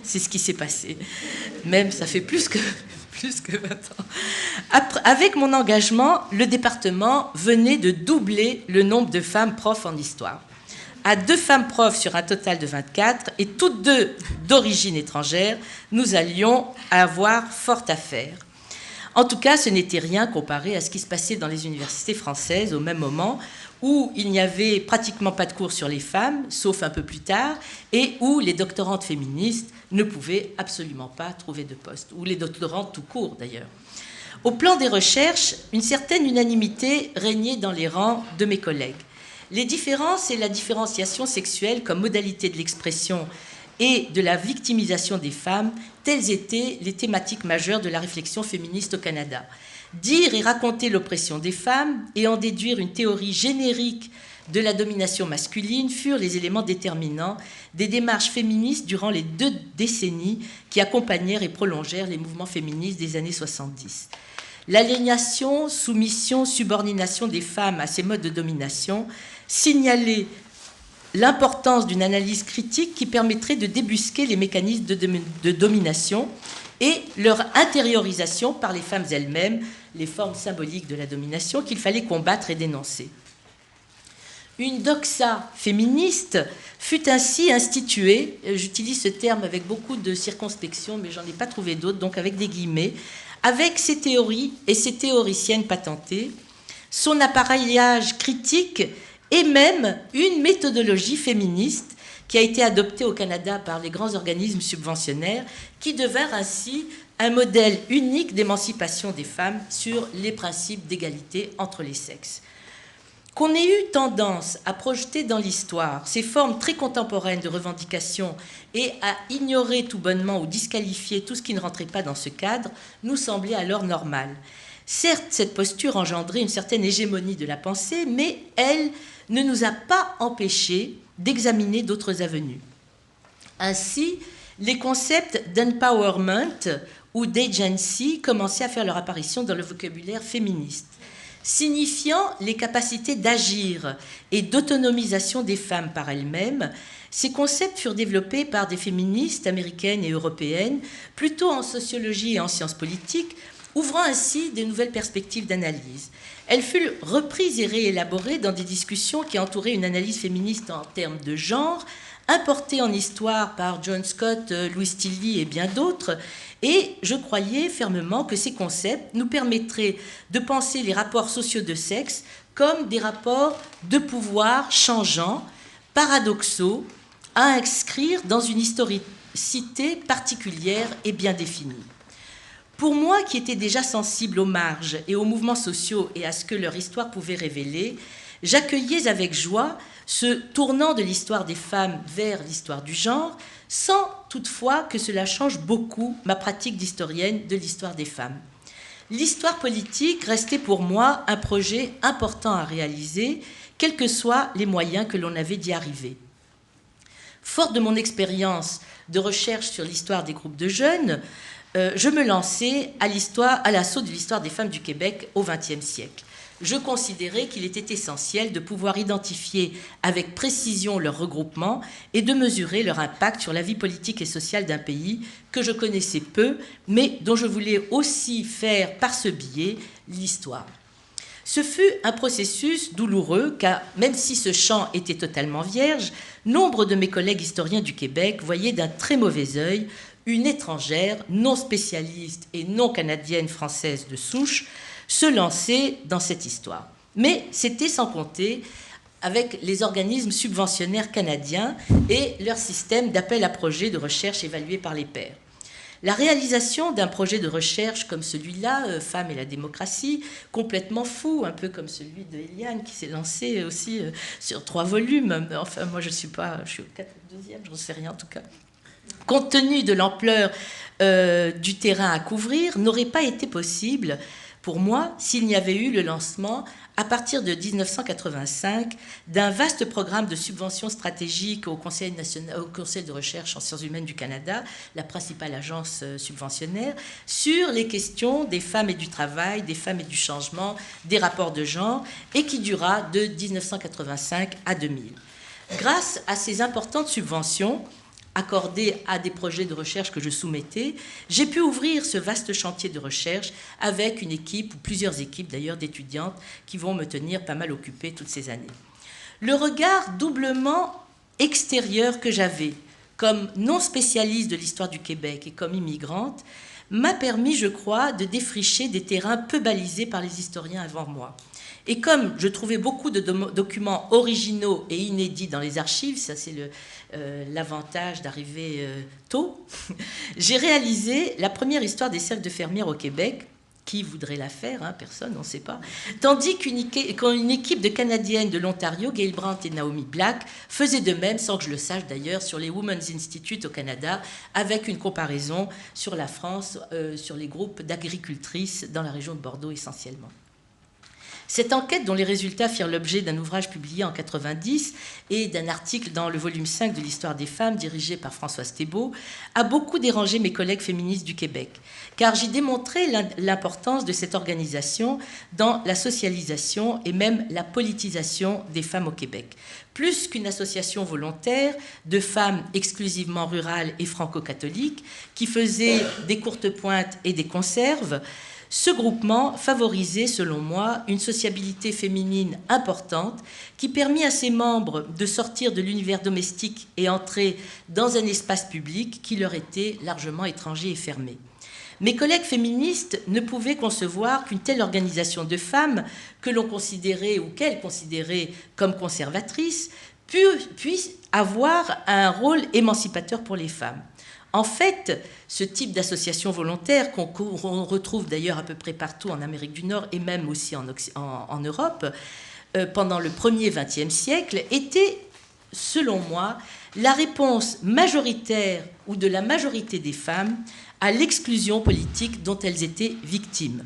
S1: c'est ce qui s'est passé. Même, ça fait plus que 20 ans. Avec mon engagement, le département venait de doubler le nombre de femmes profs en histoire. À 2 femmes profs sur un total de 24, et toutes 2 d'origine étrangère, nous allions avoir fort à faire. En tout cas, ce n'était rien comparé à ce qui se passait dans les universités françaises au même moment, où il n'y avait pratiquement pas de cours sur les femmes, sauf un peu plus tard, et où les doctorantes féministes ne pouvaient absolument pas trouver de poste, ou les doctorantes tout court d'ailleurs. Au plan des recherches, une certaine unanimité régnait dans les rangs de mes collègues. Les différences et la différenciation sexuelle comme modalité de l'expression et de la victimisation des femmes, telles étaient les thématiques majeures de la réflexion féministe au Canada. Dire et raconter l'oppression des femmes et en déduire une théorie générique de la domination masculine furent les éléments déterminants des démarches féministes durant les 2 décennies qui accompagnèrent et prolongèrent les mouvements féministes des années 70. L'aliénation, soumission, subordination des femmes à ces modes de domination signalait l'importance d'une analyse critique qui permettrait de débusquer les mécanismes de domination et leur intériorisation par les femmes elles-mêmes, les formes symboliques de la domination qu'il fallait combattre et dénoncer. Une doxa féministe fut ainsi instituée, j'utilise ce terme avec beaucoup de circonspection, mais j'en ai pas trouvé d'autres, donc avec des guillemets, avec ses théories et ses théoriciennes patentées, son appareillage critique et même une méthodologie féministe qui a été adoptée au Canada par les grands organismes subventionnaires, qui devinrent ainsi un modèle unique d'émancipation des femmes sur les principes d'égalité entre les sexes. Qu'on ait eu tendance à projeter dans l'histoire ces formes très contemporaines de revendication et à ignorer tout bonnement ou disqualifier tout ce qui ne rentrait pas dans ce cadre, nous semblait alors normal. Certes, cette posture engendrait une certaine hégémonie de la pensée, mais elle ne nous a pas empêchés d'examiner d'autres avenues. Ainsi, les concepts d'empowerment ou d'agency commençaient à faire leur apparition dans le vocabulaire féministe, signifiant les capacités d'agir et d'autonomisation des femmes par elles-mêmes. Ces concepts furent développés par des féministes américaines et européennes, plutôt en sociologie et en sciences politiques, ouvrant ainsi de nouvelles perspectives d'analyse. Elles furent reprises et réélaborées dans des discussions qui entouraient une analyse féministe en termes de genre, importée en histoire par John Scott, Louis Tilly et bien d'autres, et je croyais fermement que ces concepts nous permettraient de penser les rapports sociaux de sexe comme des rapports de pouvoir changeants, paradoxaux, à inscrire dans une historicité particulière et bien définie. Pour moi, qui étais déjà sensible aux marges et aux mouvements sociaux et à ce que leur histoire pouvait révéler, j'accueillais avec joie ce tournant de l'histoire des femmes vers l'histoire du genre, sans toutefois que cela change beaucoup ma pratique d'historienne de l'histoire des femmes. L'histoire politique restait pour moi un projet important à réaliser, quels que soient les moyens que l'on avait d'y arriver. Forte de mon expérience de recherche sur l'histoire des groupes de jeunes, je me lançais à l'assaut de l'histoire des femmes du Québec au XXe siècle. je considérais qu'il était essentiel de pouvoir identifier avec précision leur regroupement et de mesurer leur impact sur la vie politique et sociale d'un pays que je connaissais peu, mais dont je voulais aussi faire par ce biais l'histoire. Ce fut un processus douloureux, car même si ce champ était totalement vierge, nombre de mes collègues historiens du Québec voyaient d'un très mauvais œil une étrangère, non spécialiste et non canadienne française de souche, se lancer dans cette histoire. Mais c'était sans compter avec les organismes subventionnaires canadiens et leur système d'appel à projets de recherche évalués par les pairs. La réalisation d'un projet de recherche comme celui-là, Femmes et la démocratie, complètement fou, un peu comme celui de Eliane qui s'est lancé aussi sur 3 volumes. Enfin, moi, je suis au 2e, je ne sais rien en tout cas. Compte tenu de l'ampleur du terrain à couvrir, n'aurait pas été possible pour moi s'il n'y avait eu le lancement, à partir de 1985, d'un vaste programme de subventions stratégiques au Conseil de recherche en sciences humaines du Canada, la principale agence subventionnaire, sur les questions des femmes et du travail, des femmes et du changement, des rapports de genre, et qui dura de 1985 à 2000. Grâce à ces importantes subventions accordées à des projets de recherche que je soumettais, j'ai pu ouvrir ce vaste chantier de recherche avec une équipe, ou plusieurs équipes d'ailleurs, d'étudiantes qui vont me tenir pas mal occupée toutes ces années. Le regard doublement extérieur que j'avais, comme non spécialiste de l'histoire du Québec et comme immigrante, m'a permis, je crois, de défricher des terrains peu balisés par les historiens avant moi. Et comme je trouvais beaucoup de documents originaux et inédits dans les archives, ça c'est l'avantage d'arriver tôt, j'ai réalisé la première histoire des cercles de fermières au Québec. Qui voudrait la faire, hein, personne, on ne sait pas. Tandis qu'une équipe de Canadiennes de l'Ontario, Gail Brandt et Naomi Black, faisait de même, sans que je le sache d'ailleurs, sur les Women's Institute au Canada, avec une comparaison sur la France, sur les groupes d'agricultrices dans la région de Bordeaux essentiellement. Cette enquête, dont les résultats firent l'objet d'un ouvrage publié en 1990 et d'un article dans le volume 5 de l'Histoire des femmes, dirigé par Françoise Thébault, a beaucoup dérangé mes collègues féministes du Québec, car j'y démontrais l'importance de cette organisation dans la socialisation et même la politisation des femmes au Québec. Plus qu'une association volontaire de femmes exclusivement rurales et franco-catholiques qui faisaient des courtes pointes et des conserves, ce groupement favorisait, selon moi, une sociabilité féminine importante qui permit à ses membres de sortir de l'univers domestique et entrer dans un espace public qui leur était largement étranger et fermé. Mes collègues féministes ne pouvaient concevoir qu'une telle organisation de femmes, que l'on considérait ou qu'elles considéraient comme conservatrices, puisse avoir un rôle émancipateur pour les femmes. En fait, ce type d'association volontaire, qu'on retrouve d'ailleurs à peu près partout en Amérique du Nord et même aussi en Europe, pendant le premier XXe siècle, était, selon moi, la réponse majoritaire ou de la majorité des femmes à l'exclusion politique dont elles étaient victimes.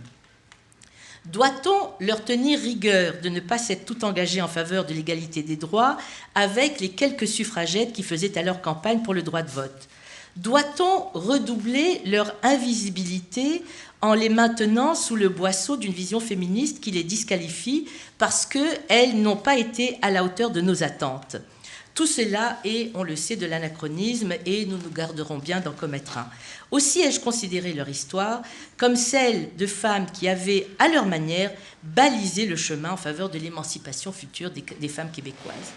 S1: Doit-on leur tenir rigueur de ne pas s'être tout engagées en faveur de l'égalité des droits avec les quelques suffragettes qui faisaient alors campagne pour le droit de vote ? Doit-on redoubler leur invisibilité en les maintenant sous le boisseau d'une vision féministe qui les disqualifie parce qu'elles n'ont pas été à la hauteur de nos attentes ? Tout cela est, on le sait, de l'anachronisme et nous nous garderons bien d'en commettre un. Aussi ai-je considéré leur histoire comme celle de femmes qui avaient, à leur manière, balisé le chemin en faveur de l'émancipation future des femmes québécoises.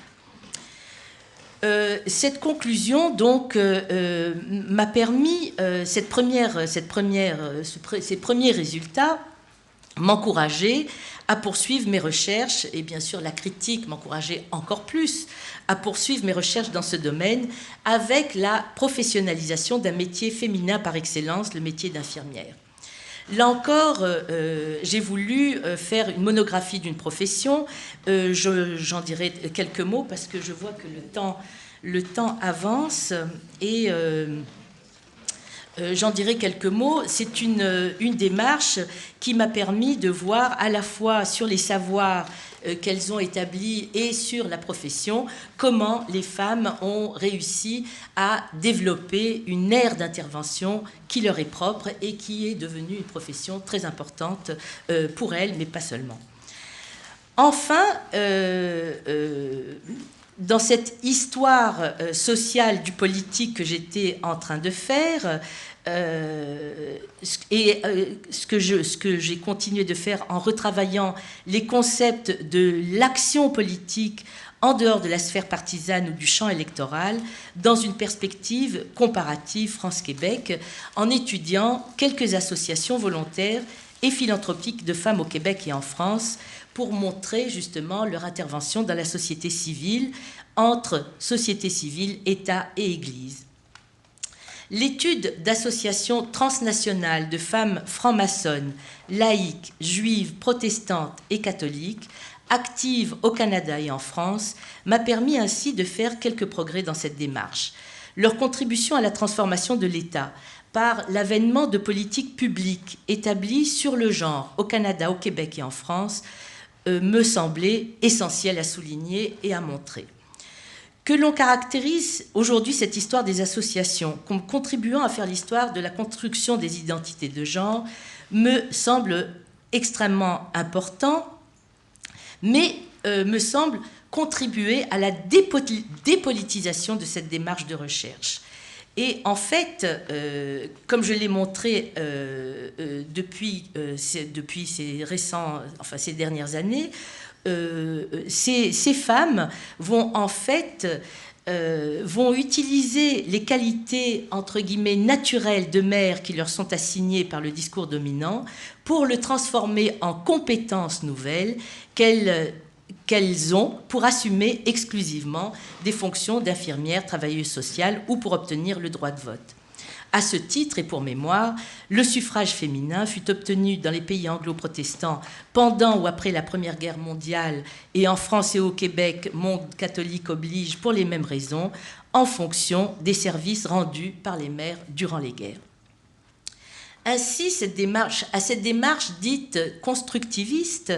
S1: Cette conclusion donc m'a permis, ces premiers résultats m'encourageaient à poursuivre mes recherches, et bien sûr la critique m'encourageait encore plus à poursuivre mes recherches dans ce domaine avec la professionnalisation d'un métier féminin par excellence, le métier d'infirmière. Là encore, j'ai voulu faire une monographie d'une profession. J'en dirai quelques mots parce que je vois que le temps avance et j'en dirai quelques mots. C'est une démarche qui m'a permis de voir à la fois sur les savoirs qu'elles ont établis et sur la profession, comment les femmes ont réussi à développer une aire d'intervention qui leur est propre et qui est devenue une profession très importante pour elles, mais pas seulement. Enfin, dans cette histoire sociale du politique que j'étais en train de faire, ce que j'ai continué de faire en retravaillant les concepts de l'action politique en dehors de la sphère partisane ou du champ électoral, dans une perspective comparative France-Québec, en étudiant quelques associations volontaires et philanthropiques de femmes au Québec et en France, pour montrer justement leur intervention dans la société civile, entre société civile, État et Église. L'étude d'associations transnationales de femmes franc-maçonnes, laïques, juives, protestantes et catholiques, actives au Canada et en France, m'a permis ainsi de faire quelques progrès dans cette démarche. Leur contribution à la transformation de l'État, par l'avènement de politiques publiques établies sur le genre au Canada, au Québec et en France, me semblait essentiel à souligner et à montrer. Que l'on caractérise aujourd'hui cette histoire des associations comme contribuant à faire l'histoire de la construction des identités de genre me semble extrêmement important, mais me semble contribuer à la dépolitisation de cette démarche de recherche. Et en fait, comme je l'ai montré depuis ces dernières années, ces femmes vont en fait vont utiliser les qualités entre guillemets naturelles de mère qui leur sont assignées par le discours dominant pour le transformer en compétences nouvelles qu'elles ont pour assumer exclusivement des fonctions d'infirmière, travailleuse sociale ou pour obtenir le droit de vote. À ce titre, et pour mémoire, le suffrage féminin fut obtenu dans les pays anglo-protestants pendant ou après la Première Guerre mondiale et en France et au Québec, monde catholique oblige pour les mêmes raisons, en fonction des services rendus par les mères durant les guerres. Ainsi, à cette démarche dite constructiviste,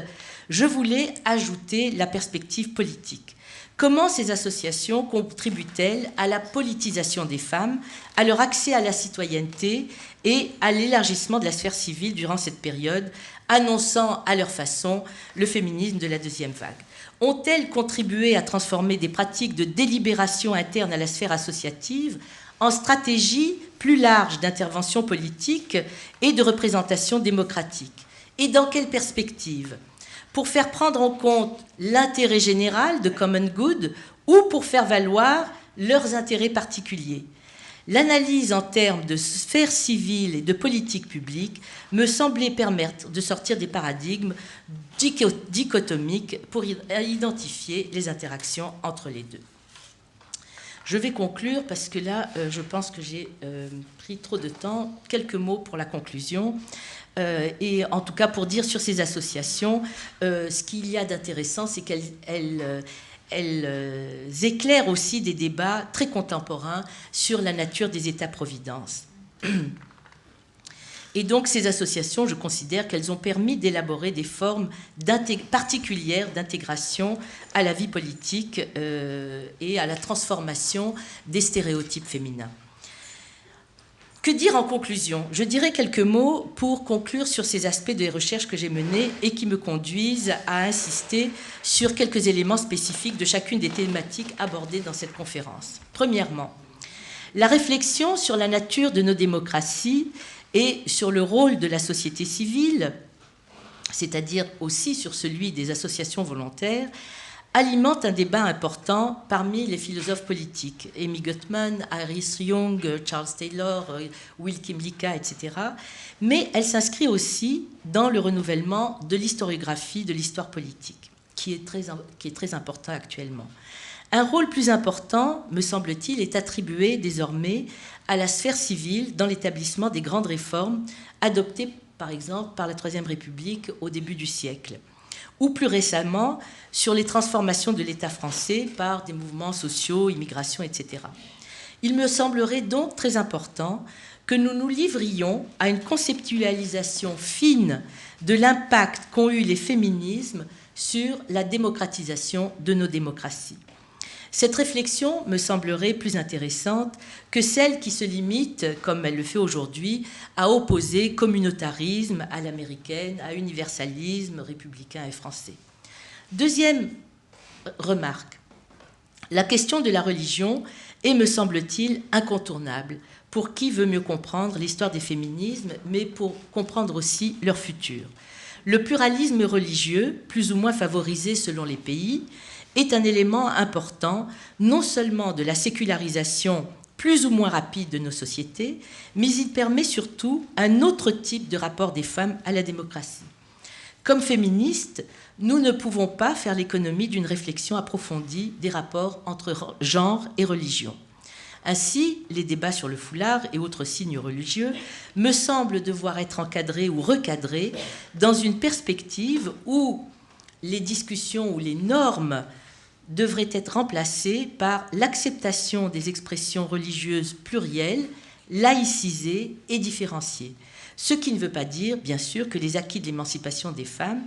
S1: je voulais ajouter la perspective politique. Comment ces associations contribuent-elles à la politisation des femmes, à leur accès à la citoyenneté et à l'élargissement de la sphère civile durant cette période, annonçant à leur façon le féminisme de la deuxième vague? Ont-elles contribué à transformer des pratiques de délibération interne à la sphère associative en stratégie plus large d'intervention politique et de représentation démocratique? Et dans quelle perspective? Pour faire prendre en compte l'intérêt général de common good ou pour faire valoir leurs intérêts particuliers? L'analyse en termes de sphère civile et de politique publique me semblait permettre de sortir des paradigmes dichotomiques pour identifier les interactions entre les deux. Je vais conclure parce que là, je pense que j'ai pris trop de temps. Quelques mots pour la conclusion. Et en tout cas, pour dire sur ces associations, ce qu'il y a d'intéressant, c'est qu'elles éclairent aussi des débats très contemporains sur la nature des États-providence. Et donc, ces associations, je considère qu'elles ont permis d'élaborer des formes particulières d'intégration à la vie politique et à la transformation des stéréotypes féminins. Que dire en conclusion? Je dirais quelques mots pour conclure sur ces aspects des recherches que j'ai menées et qui me conduisent à insister sur quelques éléments spécifiques de chacune des thématiques abordées dans cette conférence. Premièrement, la réflexion sur la nature de nos démocraties et sur le rôle de la société civile, c'est-à-dire aussi sur celui des associations volontaires, alimente un débat important parmi les philosophes politiques, Amy Gutmann, Iris Young, Charles Taylor, Will Kymlicka, etc. Mais elle s'inscrit aussi dans le renouvellement de l'historiographie de l'histoire politique, qui est très important actuellement. Un rôle plus important, me semble-t-il, est attribué désormais à la sphère civile dans l'établissement des grandes réformes adoptées, par exemple, par la Troisième République au début du siècle, ou plus récemment sur les transformations de l'État français par des mouvements sociaux, immigration, etc. Il me semblerait donc très important que nous nous livrions à une conceptualisation fine de l'impact qu'ont eu les féminismes sur la démocratisation de nos démocraties. Cette réflexion me semblerait plus intéressante que celle qui se limite, comme elle le fait aujourd'hui, à opposer communautarisme à l'américaine, à universalisme républicain et français. Deuxième remarque, la question de la religion est, me semble-t-il, incontournable pour qui veut mieux comprendre l'histoire des féminismes, mais pour comprendre aussi leur futur. Le pluralisme religieux, plus ou moins favorisé selon les pays, est un élément important non seulement de la sécularisation plus ou moins rapide de nos sociétés, mais il permet surtout un autre type de rapport des femmes à la démocratie. Comme féministes, nous ne pouvons pas faire l'économie d'une réflexion approfondie des rapports entre genre et religion. Ainsi, les débats sur le foulard et autres signes religieux me semblent devoir être encadrés ou recadrés dans une perspective où les discussions ou les normes devraient être remplacées par l'acceptation des expressions religieuses plurielles, laïcisées et différenciées. Ce qui ne veut pas dire, bien sûr, que les acquis de l'émancipation des femmes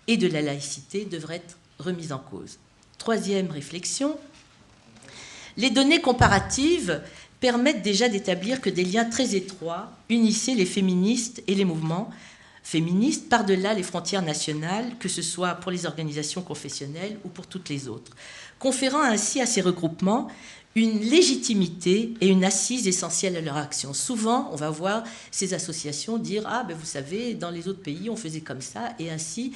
S1: et de la laïcité devraient être remis en cause. Troisième réflexion, les données comparatives permettent déjà d'établir que des liens très étroits unissaient les féministes et les mouvements féministes par-delà les frontières nationales, que ce soit pour les organisations confessionnelles ou pour toutes les autres, conférant ainsi à ces regroupements une légitimité et une assise essentielle à leur action. Souvent, on va voir ces associations dire « Ah, ben vous savez, dans les autres pays, on faisait comme ça », et ainsi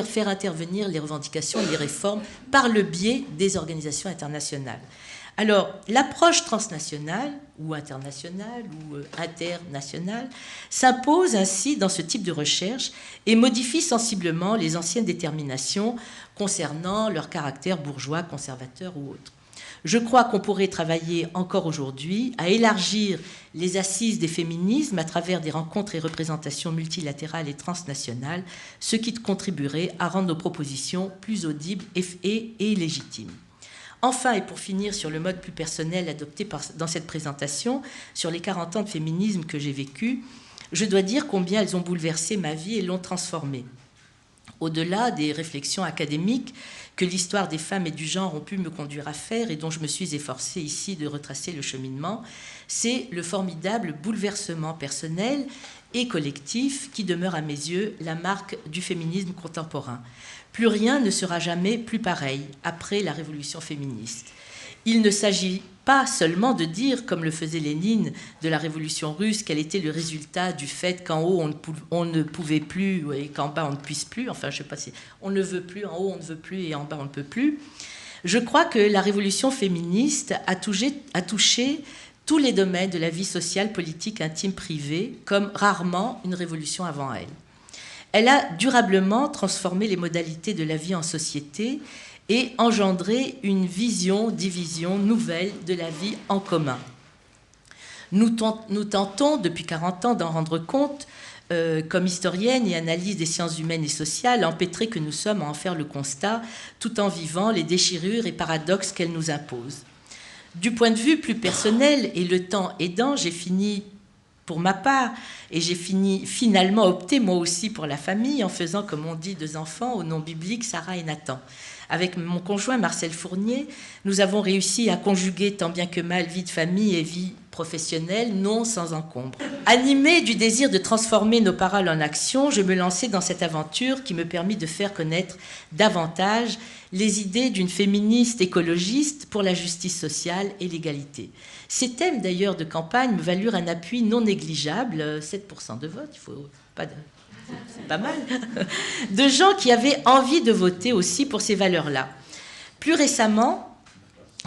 S1: faire intervenir les revendications et les réformes par le biais des organisations internationales. Alors, l'approche transnationale ou internationale ou internationale s'impose ainsi dans ce type de recherche et modifie sensiblement les anciennes déterminations concernant leur caractère bourgeois, conservateur ou autre. Je crois qu'on pourrait travailler encore aujourd'hui à élargir les assises des féminismes à travers des rencontres et représentations multilatérales et transnationales, ce qui contribuerait à rendre nos propositions plus audibles et légitimes. Enfin, et pour finir sur le mode plus personnel adopté dans cette présentation, sur les 40 ans de féminisme que j'ai vécu, je dois dire combien elles ont bouleversé ma vie et l'ont transformée. Au-delà des réflexions académiques que l'histoire des femmes et du genre ont pu me conduire à faire et dont je me suis efforcée ici de retracer le cheminement, c'est le formidable bouleversement personnel et collectif qui demeure à mes yeux la marque du féminisme contemporain. Plus rien ne sera jamais plus pareil après la révolution féministe. Il ne s'agit pas seulement de dire, comme le faisait Lénine de la révolution russe, quel était le résultat du fait qu'en haut on ne pouvait plus et qu'en bas on ne puisse plus, enfin je ne sais pas si on ne veut plus, en haut on ne veut plus et en bas on ne peut plus. Je crois que la révolution féministe a touché tous les domaines de la vie sociale, politique, intime, privée, comme rarement une révolution avant elle. Elle a durablement transformé les modalités de la vie en société et engendré une division nouvelle de la vie en commun. Nous tentons depuis 40 ans d'en rendre compte, comme historienne et analyse des sciences humaines et sociales, empêtrée que nous sommes à en faire le constat, tout en vivant les déchirures et paradoxes qu'elle nous impose. Du point de vue plus personnel, et le temps aidant, j'ai fini pour ma part, et j'ai finalement opté moi aussi pour la famille en faisant, comme on dit, 2 enfants au nom biblique, Sarah et Nathan. Avec mon conjoint Marcel Fournier, nous avons réussi à conjuguer tant bien que mal vie de famille et vie professionnelle, non sans encombre. Animée du désir de transformer nos paroles en actions, je me lançais dans cette aventure qui me permit de faire connaître davantage les idées d'une féministe écologiste pour la justice sociale et l'égalité. Ces thèmes d'ailleurs de campagne me valurent un appui non négligeable, 7% de vote, c'est pas mal, de gens qui avaient envie de voter aussi pour ces valeurs-là. Plus récemment,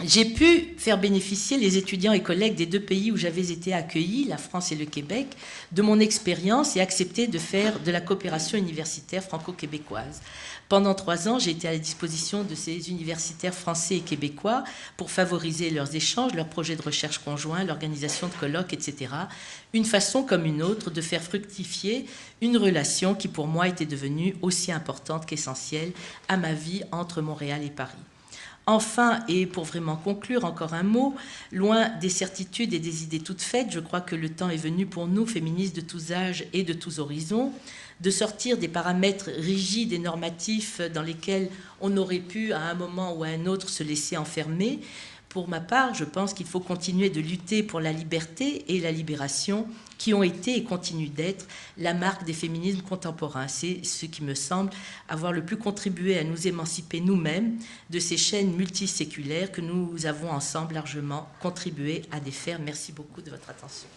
S1: j'ai pu faire bénéficier les étudiants et collègues des 2 pays où j'avais été accueillie, la France et le Québec, de mon expérience et accepter de faire de la coopération universitaire franco-québécoise. Pendant 3 ans, j'ai été à la disposition de ces universitaires français et québécois pour favoriser leurs échanges, leurs projets de recherche conjoints, l'organisation de colloques, etc. Une façon comme une autre de faire fructifier une relation qui pour moi était devenue aussi importante qu'essentielle à ma vie entre Montréal et Paris. Enfin, et pour vraiment conclure, encore un mot, loin des certitudes et des idées toutes faites, je crois que le temps est venu pour nous, féministes de tous âges et de tous horizons, de sortir des paramètres rigides et normatifs dans lesquels on aurait pu, à un moment ou à un autre, se laisser enfermer, pour ma part, je pense qu'il faut continuer de lutter pour la liberté et la libération qui ont été et continuent d'être la marque des féminismes contemporains. C'est ce qui me semble avoir le plus contribué à nous émanciper nous-mêmes de ces chaînes multiséculaires que nous avons ensemble largement contribué à défaire. Merci beaucoup de votre attention.